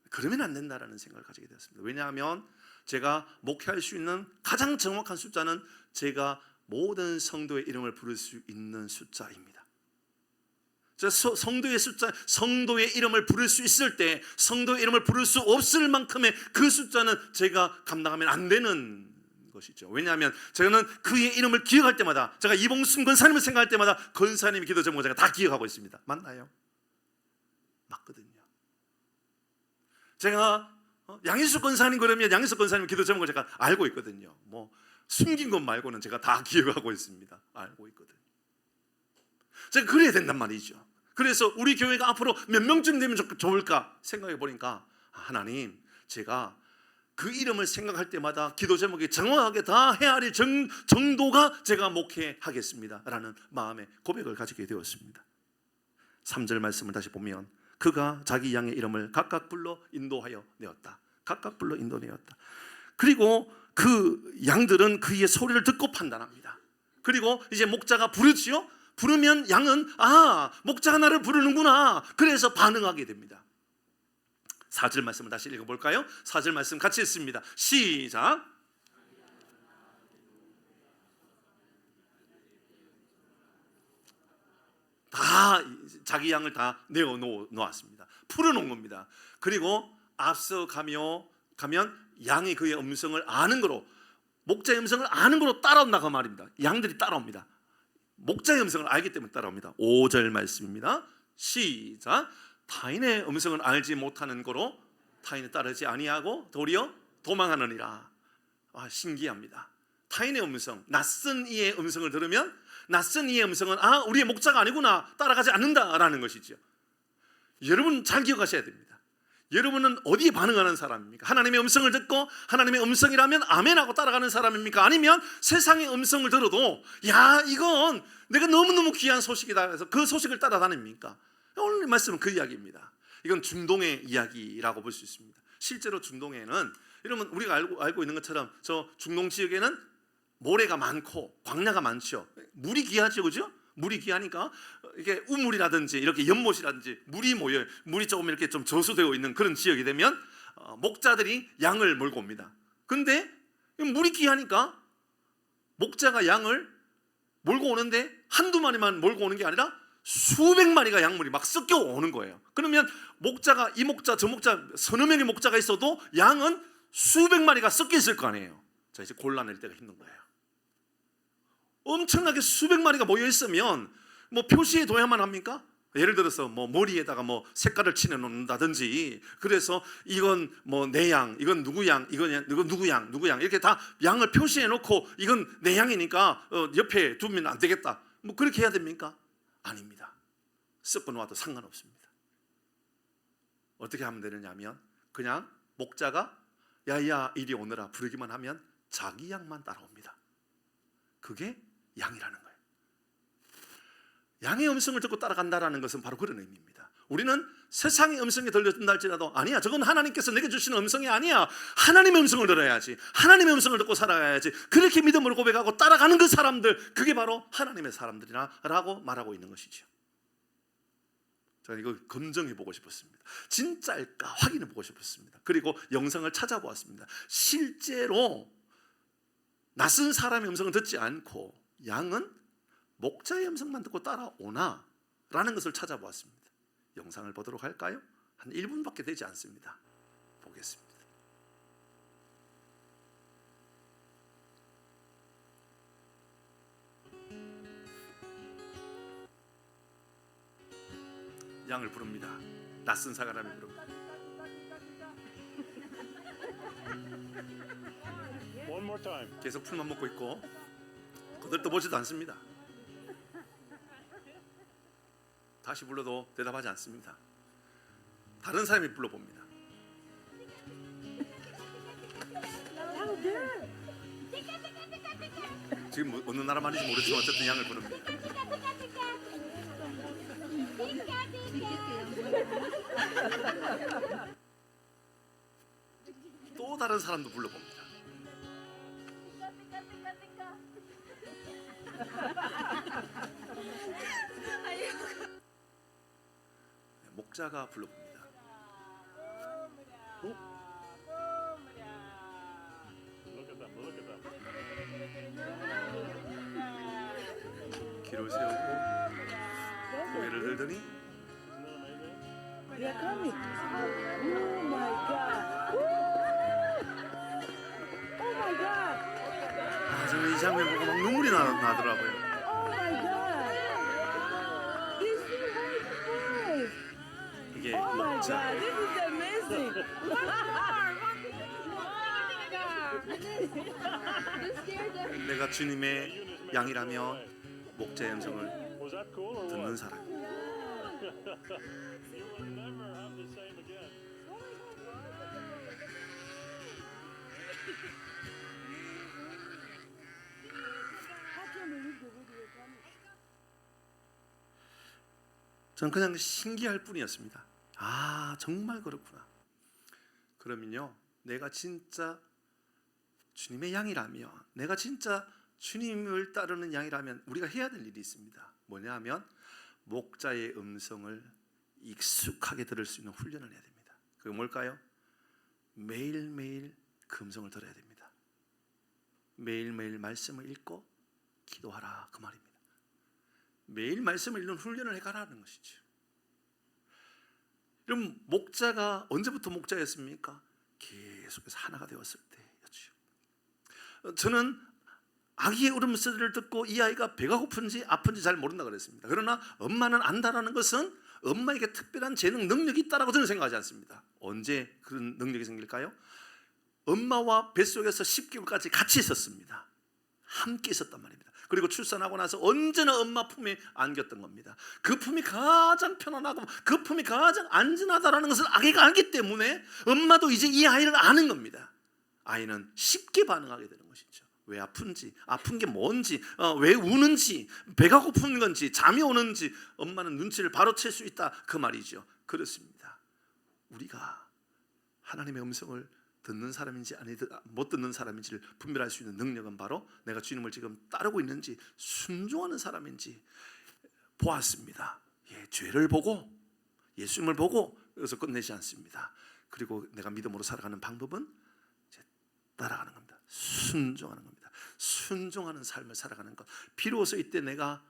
그러면 안 된다라는 생각을 가지게 되었습니다. 왜냐하면 제가 목회할 수 있는 가장 정확한 숫자는 제가 모든 성도의 이름을 부를 수 있는 숫자입니다. 성도의 숫자, 성도의 이름을 부를 수 있을 때 성도의 이름을 부를 수 없을 만큼의 그 숫자는 제가 감당하면 안 되는 것이죠. 왜냐하면 저는 그의 이름을 기억할 때마다, 제가 이봉순 권사님을 생각할 때마다 권사님의 기도 제목을 제가 다 기억하고 있습니다. 맞나요? 맞거든요. 제가 양희숙 권사님 그러면 양희숙 권사님 기도 제목을 제가 알고 있거든요. 뭐 숨긴 것 말고는 제가 다 기억하고 있습니다. 알고 있거든요. 제가 그래야 된단 말이죠. 그래서 우리 교회가 앞으로 몇 명쯤 되면 좋을까 생각해 보니까 하나님, 제가 그 이름을 생각할 때마다 기도 제목이 정확하게 다 헤아릴 정도가 제가 목회하겠습니다 라는 마음의 고백을 가지게 되었습니다. 3절 말씀을 다시 보면 그가 자기 양의 이름을 각각 불러 인도하여 내었다. 각각 불러 인도내었다. 그리고 그 양들은 그의 소리를 듣고 판단합니다. 그리고 이제 목자가 부르지요. 부르면 양은 목자가 나를 부르는구나. 그래서 반응하게 됩니다. 4절 말씀을 다시 읽어볼까요? 4절 말씀 같이 읽습니다. 시작. 다 자기 양을 다 내어놓았습니다. 풀어놓은 겁니다. 그리고 앞서 가면 양이 그의 음성을 아는 거로, 목자의 음성을 아는 거로 따라온다 그 말입니다. 양들이 따라옵니다. 목자의 음성을 알기 때문에 따라옵니다. 5절 말씀입니다. 시작. 타인의 음성을 알지 못하는 거로 타인을 따르지 아니하고 도리어 도망하느니라. 신기합니다. 타인의 음성, 낯선 이의 음성을 들으면 낯선 이의 음성은 우리의 목자가 아니구나, 따라가지 않는다라는 것이죠. 여러분 잘 기억하셔야 됩니다. 여러분은 어디에 반응하는 사람입니까? 하나님의 음성을 듣고 하나님의 음성이라면 아멘하고 따라가는 사람입니까? 아니면 세상의 음성을 들어도 이건 내가 너무너무 귀한 소식이다 해서 그 소식을 따라다닙니까? 오늘 말씀은 그 이야기입니다. 이건 중동의 이야기라고 볼 수 있습니다. 실제로 중동에는, 여러분 우리가 알고 있는 것처럼 저 중동 지역에는 모래가 많고 광야가 많죠. 물이 귀하죠, 그죠? 물이 귀하니까 이게 우물이라든지 이렇게 연못이라든지 물이 모여, 물이 조금 이렇게 좀 저수되어 있는 그런 지역이 되면 목자들이 양을 몰고 옵니다. 근데 물이 귀하니까 목자가 양을 몰고 오는데 한두 마리만 몰고 오는 게 아니라 수백 마리가 양물이 막 섞여 오는 거예요. 그러면 목자가 이 목자 저 목자 서너 명의 목자가 있어도 양은 수백 마리가 섞여 있을 거 아니에요. 자, 이제 골라낼 때가 힘든 거예요. 엄청나게 수백 마리가 모여 있으면 뭐 표시에 둬야만 합니까? 예를 들어서 뭐 머리에다가 뭐 색깔을 칠해 놓는다든지, 그래서 이건 뭐 내 양, 이건 누구 양, 이건 누구 양, 누구 양, 이렇게 다 양을 표시해 놓고 이건 내 양이니까 옆에 두면 안 되겠다, 뭐 그렇게 해야 됩니까? 아닙니다. 섞어 놓아도 상관없습니다. 어떻게 하면 되느냐 하면 그냥 목자가 야야 이리 오너라 부르기만 하면 자기 양만 따라옵니다. 그게 양이라는 거예요. 양의 음성을 듣고 따라간다라는 것은 바로 그런 의미입니다. 우리는 세상의 음성이 들려준다 할지라도 아니야, 저건 하나님께서 내게 주시는 음성이 아니야, 하나님의 음성을 들어야지, 하나님의 음성을 듣고 살아가야지, 그렇게 믿음으로 고백하고 따라가는 그 사람들, 그게 바로 하나님의 사람들이라고 말하고 있는 것이죠. 저는 이거 검증해보고 싶었습니다. 진짜일까 확인해보고 싶었습니다. 그리고 영상을 찾아보았습니다. 실제로 낯선 사람의 음성을 듣지 않고 양은 목자의 음성만 듣고 따라오나? 라는 것을 찾아보았습니다. 영상을 보도록 할까요? 한 1분밖에 되지 않습니다. 보겠습니다. 양을 부릅니다. 낯선 사람이 부릅니다. One more time. 계속 풀만 먹고 있고 그들도 보지도 않습니다. 다시 불러도 대답하지 않습니다. 다른 사람이 불러봅니다. 지금 어느 나라 말인지 모르지만 어쨌든 양을 부릅니다. 또 다른 사람도 불러봅니다. 목자가 불러봅니다. Look at them. Look at them. 귀를 세우고 고개를 들더니 Isn't that amazing? They're coming. Oh my God. Oh my God. 저는 이 장면 보고 막 눈물이 나더라고요. Oh my God. This is nice. 이게 Oh my 목자. God. This is amazing. 내가 주님의 양이라며 목자의 음성을 Was that cool or 듣는 what? 사람. You will never have the same again. 저는 그냥 신기할 뿐이었습니다. 아, 정말 그렇구나. 그러면요, 내가 진짜 주님의 양이라며, 내가 진짜 주님을 따르는 양이라면 우리가 해야 될 일이 있습니다. 뭐냐 하면 목자의 음성을 익숙하게 들을 수 있는 훈련을 해야 됩니다. 그게 뭘까요? 매일매일 그 음성을 들어야 됩니다. 매일매일 말씀을 읽고 기도하라, 그 말입니다. 매일 말씀을 읽는 훈련을 해가라는 것이죠. 그럼 목자가 언제부터 목자였습니까? 계속해서 하나가 되었을 때였죠. 저는 아기의 울음소리를 듣고 이 아이가 배가 고픈지 아픈지 잘 모른다 그랬습니다. 그러나 엄마는 안다라는 것은 엄마에게 특별한 재능, 능력이 있다라고 저는 생각하지 않습니다. 언제 그런 능력이 생길까요? 엄마와 뱃속에서 10개월까지 같이 있었습니다. 함께 있었단 말입니다. 그리고 출산하고 나서 언제나 엄마 품에 안겼던 겁니다. 그 품이 가장 편안하고 그 품이 가장 안전하다라는 것을 아기가 알기 때문에 엄마도 이제 이 아이를 아는 겁니다. 아이는 쉽게 반응하게 되는 것이죠. 왜 아픈지, 아픈 게 뭔지, 왜 우는지, 배가 고픈 건지, 잠이 오는지 엄마는 눈치를 바로 챌 수 있다, 그 말이죠. 그렇습니다. 우리가 하나님의 음성을 듣는 사람인지 아니 못 듣는 사람인지를 분별할 수 있는 능력은 바로 내가 주님을 지금 따르고 있는지 순종하는 사람인지 보았습니다. 죄를 보고 예수님을 보고 여기서 끝내지 않습니다. 그리고 내가 믿음으로 살아가는 방법은 이제 따라가는 겁니다. 순종하는 겁니다. 순종하는 삶을 살아가는 것. 비로소 이때 내가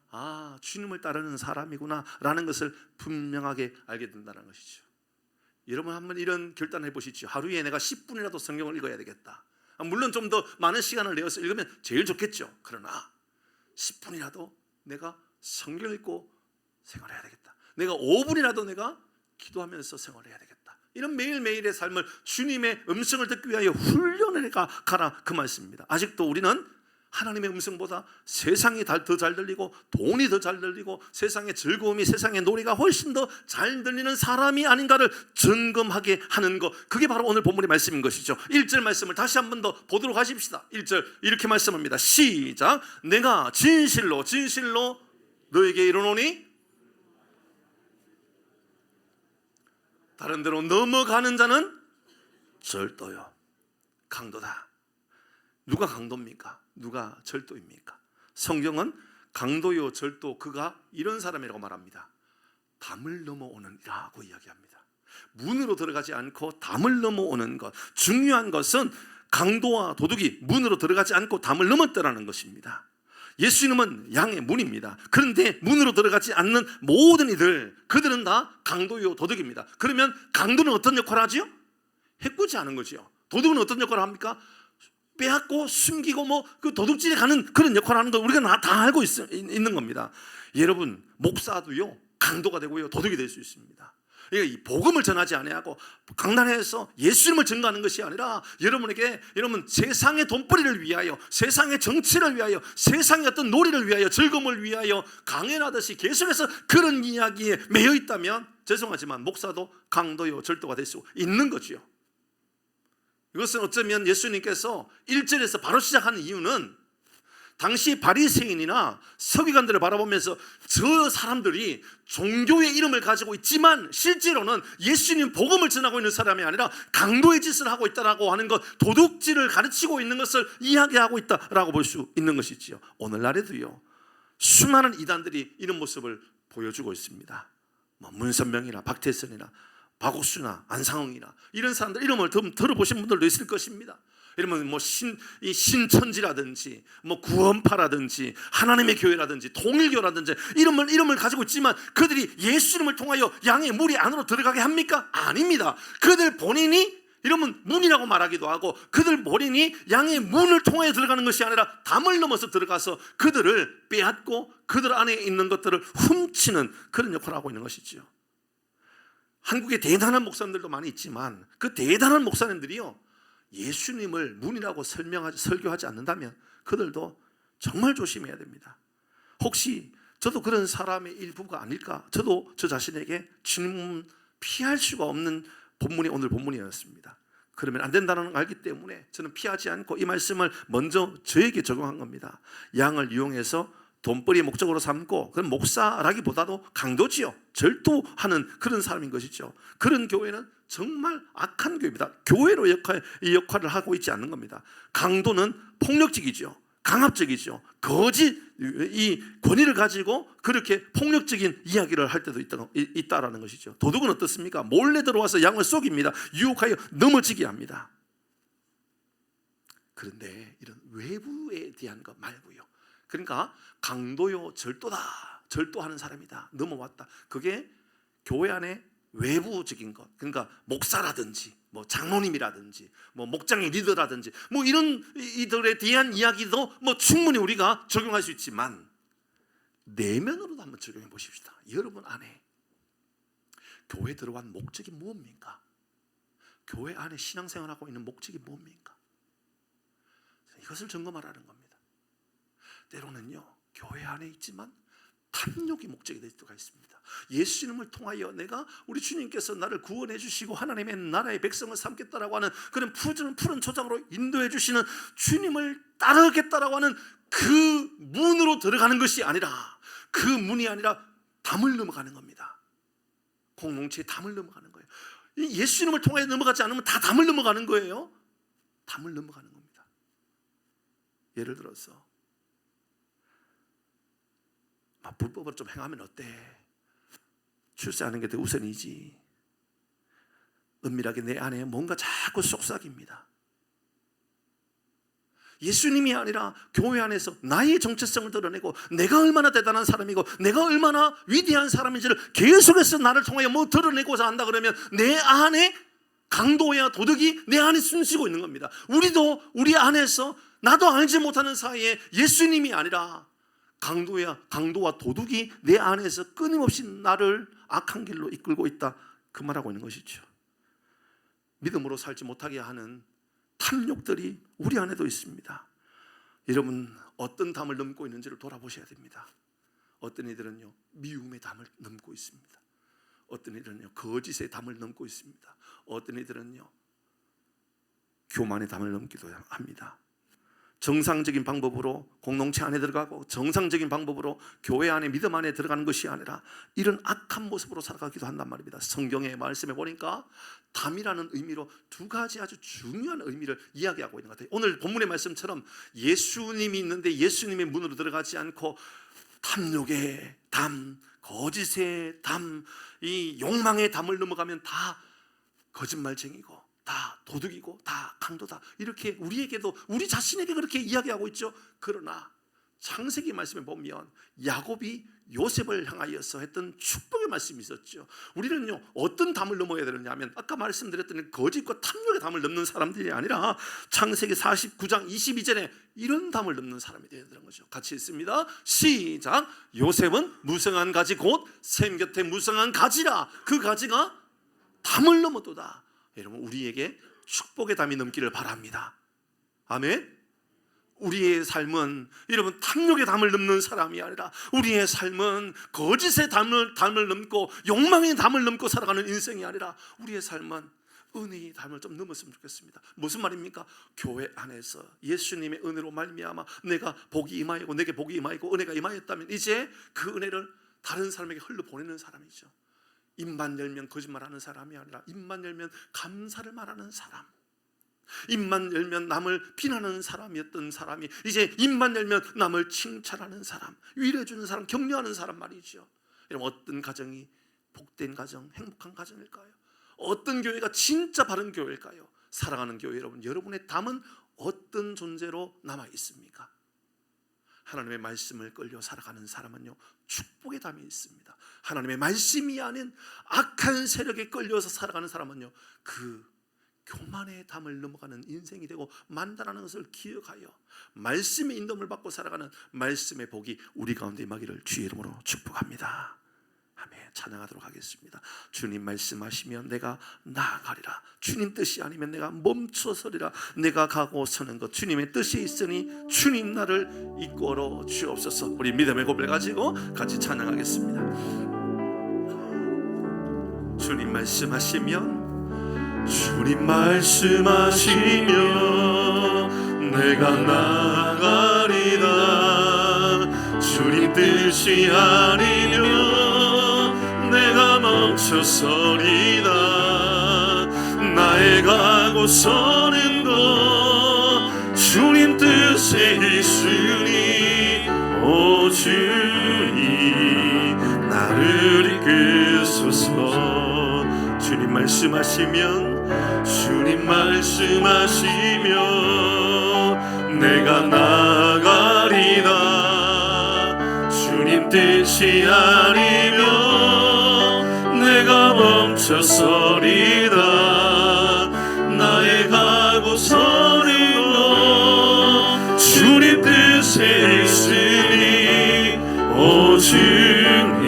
주님을 따르는 사람이구나 라는 것을 분명하게 알게 된다는 것이죠. 여러분 한번 이런 결단을 해보시죠. 하루에 내가 10분이라도 성경을 읽어야 되겠다. 물론 좀 더 많은 시간을 내어서 읽으면 제일 좋겠죠. 그러나 10분이라도 내가 성경을 읽고 생활해야 되겠다. 내가 5분이라도 내가 기도하면서 생활해야 되겠다. 이런 매일매일의 삶을 주님의 음성을 듣기 위하여 훈련을 가라, 그 말씀입니다. 아직도 우리는 하나님의 음성보다 세상이 더 잘 들리고 돈이 더 잘 들리고 세상의 즐거움이, 세상의 놀이가 훨씬 더 잘 들리는 사람이 아닌가를 점검하게 하는 것, 그게 바로 오늘 본문의 말씀인 것이죠. 1절 말씀을 다시 한 번 더 보도록 하십시다. 1절 이렇게 말씀합니다. 시작. 내가 진실로 진실로 너에게 이르노니, 다른 데로 넘어가는 자는 절도요, 강도다. 누가 강도입니까? 누가 절도입니까? 성경은 강도요 절도, 그가 이런 사람이라고 말합니다. 담을 넘어오는 이라고 이야기합니다. 문으로 들어가지 않고 담을 넘어오는 것. 중요한 것은 강도와 도둑이 문으로 들어가지 않고 담을 넘었다라는 것입니다. 예수님은 양의 문입니다. 그런데 문으로 들어가지 않는 모든 이들, 그들은 다 강도요 도둑입니다. 그러면 강도는 어떤 역할을 하지요? 해꾸지 않은 거지요. 도둑은 어떤 역할을 합니까? 빼앗고 숨기고 그 도둑질에 가는 그런 역할을 하는 거 우리가 다 알고 있는 겁니다. 여러분, 목사도요 강도가 되고요 도둑이 될 수 있습니다. 이 복음을 전하지 아니하고 강단에서 예수님을 증거하는 것이 아니라 여러분 세상의 돈벌이를 위하여, 세상의 정치를 위하여, 세상의 어떤 놀이를 위하여, 즐거움을 위하여 강연하듯이 계속해서 그런 이야기에 매여 있다면 죄송하지만 목사도 강도요 절도가 될 수 있는 거지요. 이것은 어쩌면 예수님께서 1절에서 바로 시작하는 이유는 당시 바리새인이나 서기관들을 바라보면서 저 사람들이 종교의 이름을 가지고 있지만 실제로는 예수님 복음을 전하고 있는 사람이 아니라 강도의 짓을 하고 있다라고 하는 것, 도둑질을 가르치고 있는 것을 이야기하고 있다라고 볼 수 있는 것이지요. 오늘날에도요 수많은 이단들이 이런 모습을 보여주고 있습니다. 문선명이나 박태선이나 박옥수나 안상홍이나 이런 사람들 이름을 들어보신 분들도 있을 것입니다. 이러면 신천지라든지 구원파라든지 하나님의 교회라든지 통일교라든지 이름을 가지고 있지만 그들이 예수 이름을 통하여 양의 무리 안으로 들어가게 합니까? 아닙니다. 그들 본인이 이러면 문이라고 말하기도 하고 그들 본인이 양의 문을 통하여 들어가는 것이 아니라 담을 넘어서 들어가서 그들을 빼앗고 그들 안에 있는 것들을 훔치는 그런 역할을 하고 있는 것이죠. 한국에 대단한 목사님들도 많이 있지만 그 대단한 목사님들이요 예수님을 문이라고 설교하지 않는다면 그들도 정말 조심해야 됩니다. 혹시 저도 그런 사람의 일부가 아닐까? 저도 저 자신에게 주님 피할 수가 없는 본문이 오늘 본문이었습니다. 그러면 안 된다는 걸 알기 때문에 저는 피하지 않고 이 말씀을 먼저 저에게 적용한 겁니다. 양을 이용해서 돈벌이의 목적으로 삼고 그런 목사라기보다도 강도지요. 절도하는 그런 사람인 것이죠. 그런 교회는 정말 악한 교회입니다. 교회로 이 역할을 하고 있지 않는 겁니다. 강도는 폭력적이죠. 강압적이죠. 거짓 이 권위를 가지고 그렇게 폭력적인 이야기를 할 때도 있다라는 것이죠. 도둑은 어떻습니까? 몰래 들어와서 양을 속입니다. 유혹하여 넘어지게 합니다. 그런데 이런 외부에 대한 것 말고요. 그러니까 강도요 절도다, 절도하는 사람이다, 넘어왔다. 그게 교회 안에 외부적인 것, 그러니까 목사라든지 장로님이라든지 목장의 리더라든지 이런 이들에 대한 이야기도 충분히 우리가 적용할 수 있지만 내면으로도 한번 적용해 보십시다. 여러분 안에 교회 들어간 목적이 무엇입니까? 교회 안에 신앙생활하고 있는 목적이 무엇입니까? 이것을 점검하라는 겁니다. 때로는요 교회 안에 있지만 탐욕이 목적이 될 수가 있습니다. 예수님을 통하여 내가 우리 주님께서 나를 구원해 주시고 하나님의 나라의 백성을 삼겠다라고 하는 그런 푸른 초장으로 인도해 주시는 주님을 따르겠다라고 하는 그 문으로 들어가는 것이 아니라 그 문이 아니라 담을 넘어가는 겁니다. 공동체에 담을 넘어가는 거예요. 예수님을 통하여 넘어가지 않으면 다 담을 넘어가는 거예요. 담을 넘어가는 겁니다. 예를 들어서 불법을 좀 행하면 어때? 출세하는 게 더 우선이지. 은밀하게 내 안에 뭔가 자꾸 속삭입니다. 예수님이 아니라 교회 안에서 나의 정체성을 드러내고 내가 얼마나 대단한 사람이고 내가 얼마나 위대한 사람인지를 계속해서 나를 통하여 드러내고자 한다 그러면 내 안에 강도야 도둑이 내 안에 숨쉬고 있는 겁니다. 우리도 우리 안에서 나도 알지 못하는 사이에 예수님이 아니라 강도와 도둑이 내 안에서 끊임없이 나를 악한 길로 이끌고 있다, 그 말하고 있는 것이죠. 믿음으로 살지 못하게 하는 탐욕들이 우리 안에도 있습니다. 여러분 어떤 담을 넘고 있는지를 돌아보셔야 됩니다. 어떤 이들은요 미움의 담을 넘고 있습니다. 어떤 이들은요 거짓의 담을 넘고 있습니다. 어떤 이들은요 교만의 담을 넘기도 합니다. 정상적인 방법으로 공동체 안에 들어가고 정상적인 방법으로 교회 안에 믿음 안에 들어가는 것이 아니라 이런 악한 모습으로 살아가기도 한단 말입니다. 성경의 말씀에 보니까 담이라는 의미로 두 가지 아주 중요한 의미를 이야기하고 있는 것 같아요. 오늘 본문의 말씀처럼 예수님이 있는데 예수님의 문으로 들어가지 않고 탐욕의 담, 거짓의 담, 이 욕망의 담을 넘어가면 다 거짓말쟁이고 다 도둑이고 다 강도다, 이렇게 우리에게도 우리 자신에게 그렇게 이야기하고 있죠. 그러나 창세기 말씀에 보면 야곱이 요셉을 향하여서 했던 축복의 말씀이 있었죠. 우리는요 어떤 담을 넘어야 되느냐 하면 아까 말씀드렸던 거짓과 탐욕의 담을 넘는 사람들이 아니라 창세기 49장 22절에 이런 담을 넘는 사람이 되어야 되는 거죠. 같이 읽습니다. 시작. 요셉은 무성한 가지 곧 샘 곁에 무성한 가지라. 그 가지가 담을 넘어도다. 여러분 우리에게 축복의 담이 넘기를 바랍니다. 아멘. 우리의 삶은 여러분 탐욕의 담을 넘는 사람이 아니라 우리의 삶은 거짓의 담을 넘고 욕망의 담을 넘고 살아가는 인생이 아니라 우리의 삶은 은혜의 담을 좀 넘었으면 좋겠습니다. 무슨 말입니까? 교회 안에서 예수님의 은혜로 말미암아 내가 복이 임하였고 내게 복이 임하였고 은혜가 임하였다면 이제 그 은혜를 다른 사람에게 흘러보내는 사람이죠. 입만 열면 거짓말하는 사람이 아니라 입만 열면 감사를 말하는 사람, 입만 열면 남을 비난하는 사람이었던 사람이 이제 입만 열면 남을 칭찬하는 사람, 위로해주는 사람, 격려하는 사람 말이죠. 여러분 어떤 가정이 복된 가정, 행복한 가정일까요? 어떤 교회가 진짜 바른 교회일까요? 사랑하는 교회 여러분, 여러분의 담은 어떤 존재로 남아 있습니까? 하나님의 말씀을 끌려 살아가는 사람은요 축복의 담이 있습니다. 하나님의 말씀이 아닌 악한 세력에 끌려서 살아가는 사람은요 그 교만의 담을 넘어가는 인생이 되고 만다라는 것을 기억하여 말씀의 인도를 받고 살아가는 말씀의 복이 우리 가운데 임하기를 주의 이름으로 축복합니다. 아멘. 찬양하도록 하겠습니다. 주님 말씀하시면 내가 나아가리라. 주님 뜻이 아니면 내가 멈춰서리라. 내가 가고 서는 것 주님의 뜻이 있으니 주님 나를 이끌어 주옵소서. 우리 믿음의 고백을 가지고 같이 찬양하겠습니다. 주님 말씀하시면 주님 말씀하시면 내가 나아가리다. 주님 뜻이 아니면 내가 멈춰서리다. 나의 가고 서는 것 주님 뜻에 있으니 오 주님 나를 이끄소서. 주님 말씀하시면 주님 말씀하시면 내가 나아가리다. 주님 뜻이 아니면 내가 멈춰서리다. 나의 가고 서는 것 주님 뜻에 있으니 오 주님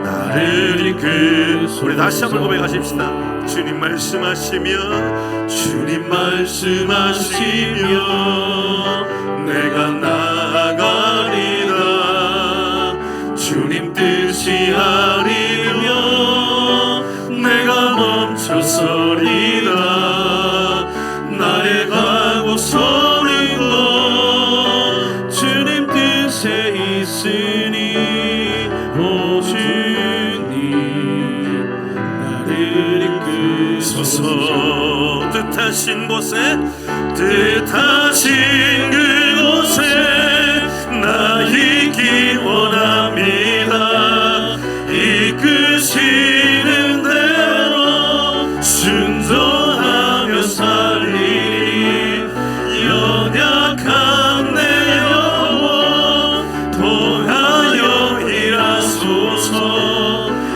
나를 이끄소서. 우리 다시 한번 고백하십시다. 주님 말씀하시면 주님 말씀하시면 내가 나아가리다. 주님 뜻이 아니면 내가 멈춰서리다. 나의 가고 서는 것 주님 뜻에 있으니 오 주님 나를 이끄소서. 뜻하신 곳에 뜻하신 그곳에 나 있기 원합니다. 이끄시는 대로 순종하며 살리니 연약한 내 영혼 통하여 일하소서.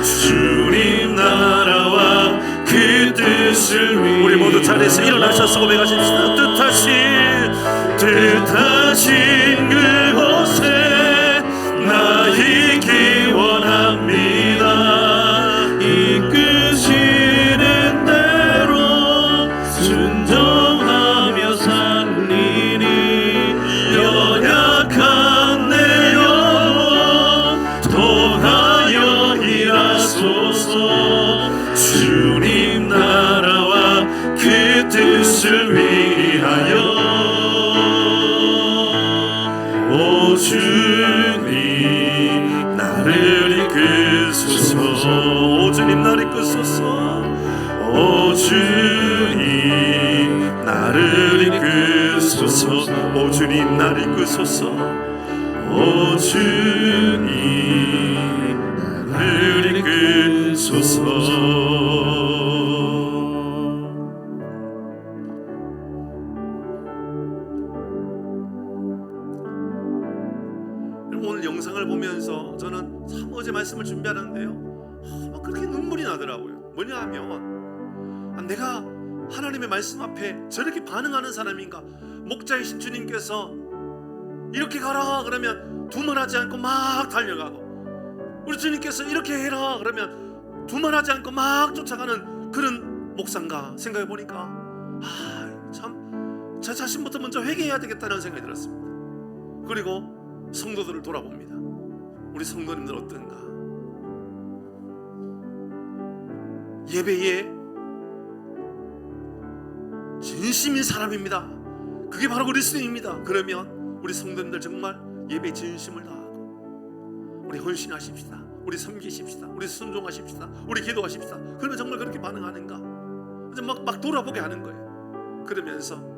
주님 나라와 그 뜻을 위해 우리 모두 자리에서 일어나셔서 고백하십시다. 뜻하신 그곳에 나 있기 원합니다. 이끄시는 대로 순종하며 살리니 연약한 내 영혼 통하여 일하소서. 주님 나라와 그 뜻을 위하여 오 주님 나를 이끄소서. 오 주님 나를 이끄소서. 오 주님 나를 이끄소서. 오 주님 나를 이끄소서. 오 주님 나를 이끄소서. 오늘 영상을 보면서 저는 참 어제 말씀을 준비하는데요, 막 그렇게 눈물이 나더라고요. 뭐냐 하면 내가 하나님의 말씀 앞에 저렇게 반응하는 사람인가. 목자이신 주님께서 이렇게 가라 그러면 두말하지 않고 막 달려가고, 우리 주님께서 이렇게 해라 그러면 두말하지 않고 막 쫓아가는 그런 목사인가 생각해 보니까 참 저 자신부터 먼저 회개해야 되겠다는 생각이 들었습니다. 그리고 성도들을 돌아봅니다. 우리 성도님들 어떤가? 예배에 진심인 사람입니다. 그게 바로 그리스도입니다. 그러면 우리 성도님들 정말 예배에 진심을 다하고 우리 헌신하십시다. 우리 섬기십시다. 우리 순종하십시다. 우리 기도하십시다. 그러면 정말 그렇게 반응하는가? 막 돌아보게 하는 거예요. 그러면서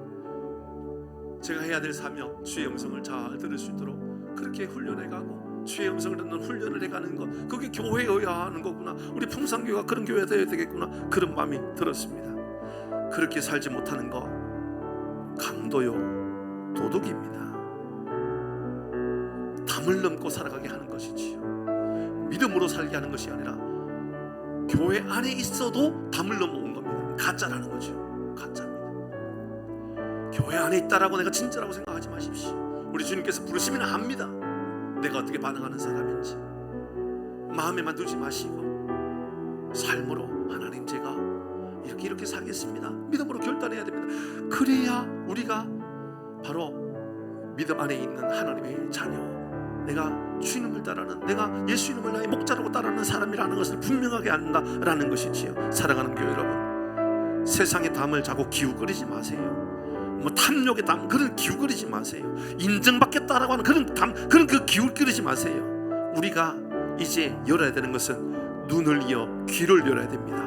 제가 해야 될 사명, 주의 음성을 잘 들을 수 있도록 그렇게 훈련해가고, 주의 음성을 듣는 훈련을 해가는 것, 그게 교회여야 하는 거구나. 우리 풍산교회가 그런 교회가 되어야 되겠구나. 그런 마음이 들었습니다. 그렇게 살지 못하는 것 강도요 도둑입니다. 담을 넘고 살아가게 하는 것이지요. 믿음으로 살게 하는 것이 아니라 교회 안에 있어도 담을 넘어온 겁니다. 가짜라는 거죠. 가짜입니다. 교회 안에 있다라고 내가 진짜라고 생각하지 마십시오. 우리 주님께서 부르시면 압니다. 내가 어떻게 반응하는 사람인지 마음에만 두지 마시고 삶으로 하나님 제가 이렇게 살겠습니다. 믿음으로 결단해야 됩니다. 그래야 우리가 바로 믿음 안에 있는 하나님의 자녀, 내가 주님을 따르는, 내가 예수 이름을 나의 목자라고 따르는 사람이라는 것을 분명하게 안다라는 것이지요. 사랑하는 교회 여러분, 세상의 담을 자꾸 기웃거리지 마세요. 뭐 탐욕의 담, 그런 기웃거리지 마세요. 인정받겠다라고 하는 그런 담, 그런 그 기웃거리지 마세요. 우리가 이제 열어야 되는 것은 눈을 이어 귀를 열어야 됩니다.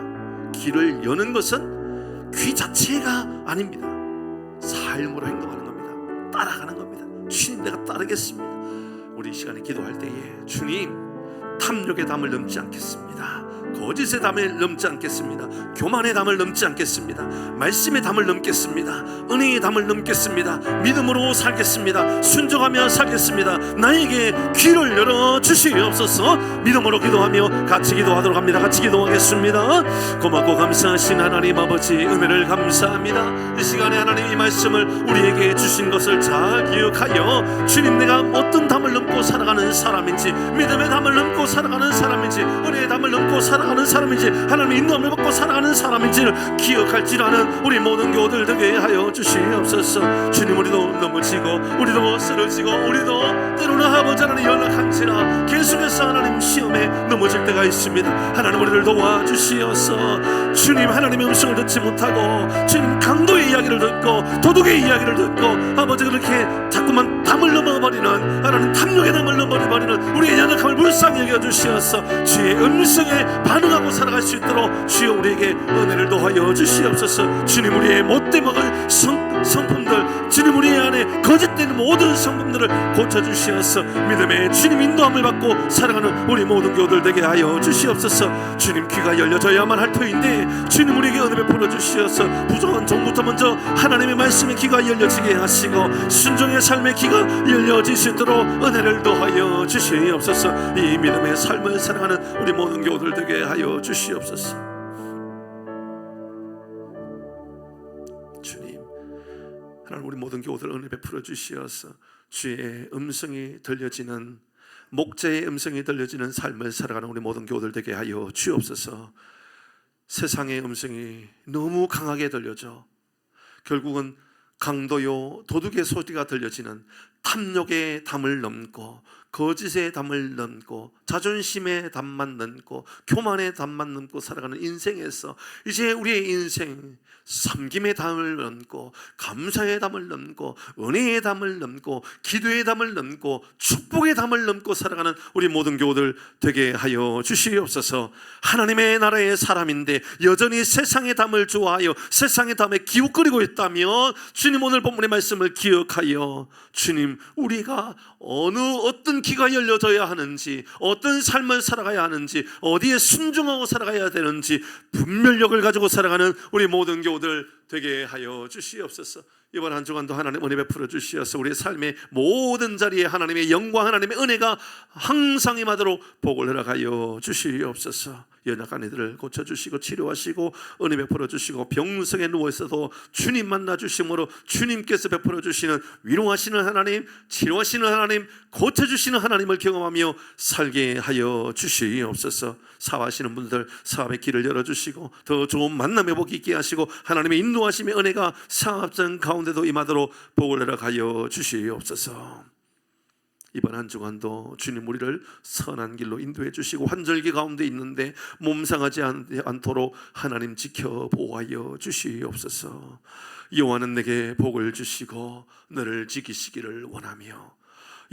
귀를 여는 것은 귀 자체가 아닙니다. 삶으로 행동하는 겁니다. 따라가는 겁니다. 주님 내가 따르겠습니다. 우리 이 시간에 기도할 때에 주님 탐욕의 담을 넘지 않겠습니다. 거짓의 담을 넘지 않겠습니다. 교만의 담을 넘지 않겠습니다. 말씀의 담을 넘겠습니다. 은혜의 담을 넘겠습니다. 믿음으로 살겠습니다. 순종하며 살겠습니다. 나에게 귀를 열어 주시옵소서. 믿음으로 기도하며 같이 기도하도록 합니다. 같이 기도하겠습니다. 고맙고 감사하신 하나님 아버지, 은혜를 감사합니다. 이 시간에 하나님 이 말씀을 우리에게 주신 것을 잘 기억하여 주님 내가 어떤 담을 넘고 살아가는 사람인지, 믿음의 담을 넘고 살아가는 사람인지, 은혜의 담을 넘고 살아가는 사람인지, 하나님의 인도함을 받고 살아가는 사람인지를 기억할 줄 아는 우리 모든 교우들 되게 하여 주시옵소서. 주님 우리도 넘어지고 우리도 쓰러지고 우리도 때로는 아버지 하나님 연락한지라 계속해서 하나님 시험에 넘어질 때가 있습니다. 하나님 우리를 도와주시어서 주님 하나님의 음성을 듣지 못하고 주님 강도의 이야기를 듣고 도둑의 이야기를 듣고 아버지 그렇게 자꾸만 담을 넘어버리는 하나님 탐욕의 담을 넘어버리는 우리의 연약함을 불쌍히 여겨주시어서 주의 음성에 반응하고 살아갈 수 있도록 주여 우리에게 은혜를 더하여 주시옵소서. 주님 우리의 못돼 먹을 성품들, 주님 우리 안에 거짓된 모든 성품들을 고쳐주시어서 믿음의 주님 인도함을 받고 살아가는 우리 모든 교우들 되게 하여 주시옵소서. 주님 귀가 열려져야만 할 터인데 주님 우리에게 은혜 베풀어 주시어서 부족한 종부터 먼저 하나님의 말씀에 귀가 열려지게 하시고 순종의 삶에 귀가 열려질 수 있도록 은혜를 더하여 주시옵소서. 이 믿음의 삶을 살아가는 우리 모든 교우들 되게 하여 주시옵소서. 주님 하나님 우리 모든 교우들 은혜 베풀어 주시어서 주의 음성이 들려지는, 목자의 음성이 들려지는 삶을 살아가는 우리 모든 교우들 되게 하여 주옵소서. 세상의 음성이 너무 강하게 들려져 결국은 강도요 도둑의 소리가 들려지는 탐욕의 담을 넘고 거짓의 담을 넘고 자존심의 담만 넘고 교만의 담만 넘고 살아가는 인생에서 이제 우리의 인생 섬김의 담을 넘고 감사의 담을 넘고 은혜의 담을 넘고 기도의 담을 넘고 축복의 담을 넘고 살아가는 우리 모든 교우들 되게 하여 주시옵소서. 하나님의 나라의 사람인데 여전히 세상의 담을 좋아하여 세상의 담에 기웃거리고 있다면 주님 오늘 본문의 말씀을 기억하여 주님 우리가 어떤 어떤 귀가 열려져야 하는지, 어떤 삶을 살아가야 하는지, 어디에 순종하고 살아가야 되는지 분별력을 가지고 살아가는 우리 모든 교우들 되게 하여 주시옵소서. 이번 한 주간도 하나님 은혜 베풀어 주시어서 우리의 삶의 모든 자리에 하나님의 영광, 하나님의 은혜가 항상 임하도록 복을 허락하여 주시옵소서. 연약한 이들을 고쳐주시고 치료하시고 은혜 베풀어 주시고 병성에 누워있어도 주님 만나 주심으로 주님께서 베풀어 주시는 위로하시는 하나님, 치료하시는 하나님, 고쳐주시는 하나님을 경험하며 살게 하여 주시옵소서. 사업하시는 분들 사업의 길을 열어주시고 더 좋은 만남의 복이 있게 하시고 하나님의 인도하심의 은혜가 사업장 가운데도 임하도록 복을 허락하여 주시옵소서. 이번 한 주간도 주님 우리를 선한 길로 인도해 주시고 환절기 가운데 있는데 몸상하지 않도록 하나님 지켜 보호하여 주시옵소서. 여호와는 내게 복을 주시고 너를 지키시기를 원하며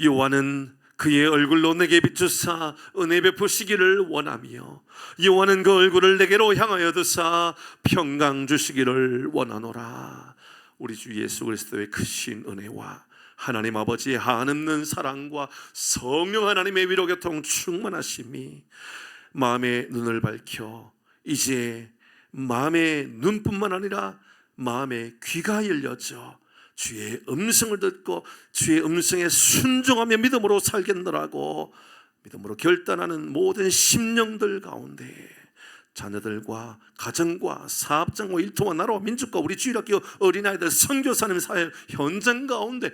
여호와는 그의 얼굴로 내게 비추사 은혜 베푸시기를 원하며 여호와는 그 얼굴을 내게로 향하여 드사 평강 주시기를 원하노라. 우리 주 예수 그리스도의 크신 은혜와 하나님 아버지의 한없는 사랑과 성령 하나님의 위로 교통 충만하심이 마음의 눈을 밝혀 이제 마음의 눈뿐만 아니라 마음의 귀가 열려져 주의 음성을 듣고 주의 음성에 순종하며 믿음으로 살겠노라고 믿음으로 결단하는 모든 심령들 가운데 자녀들과 가정과 사업장과 일터와 나라와 민족과 우리 주일학교 어린아이들 선교사님 사회 현장 가운데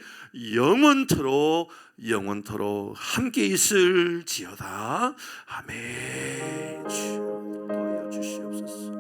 영원토록 함께 있을지어다. 아멘. 주여 도와주시옵소서.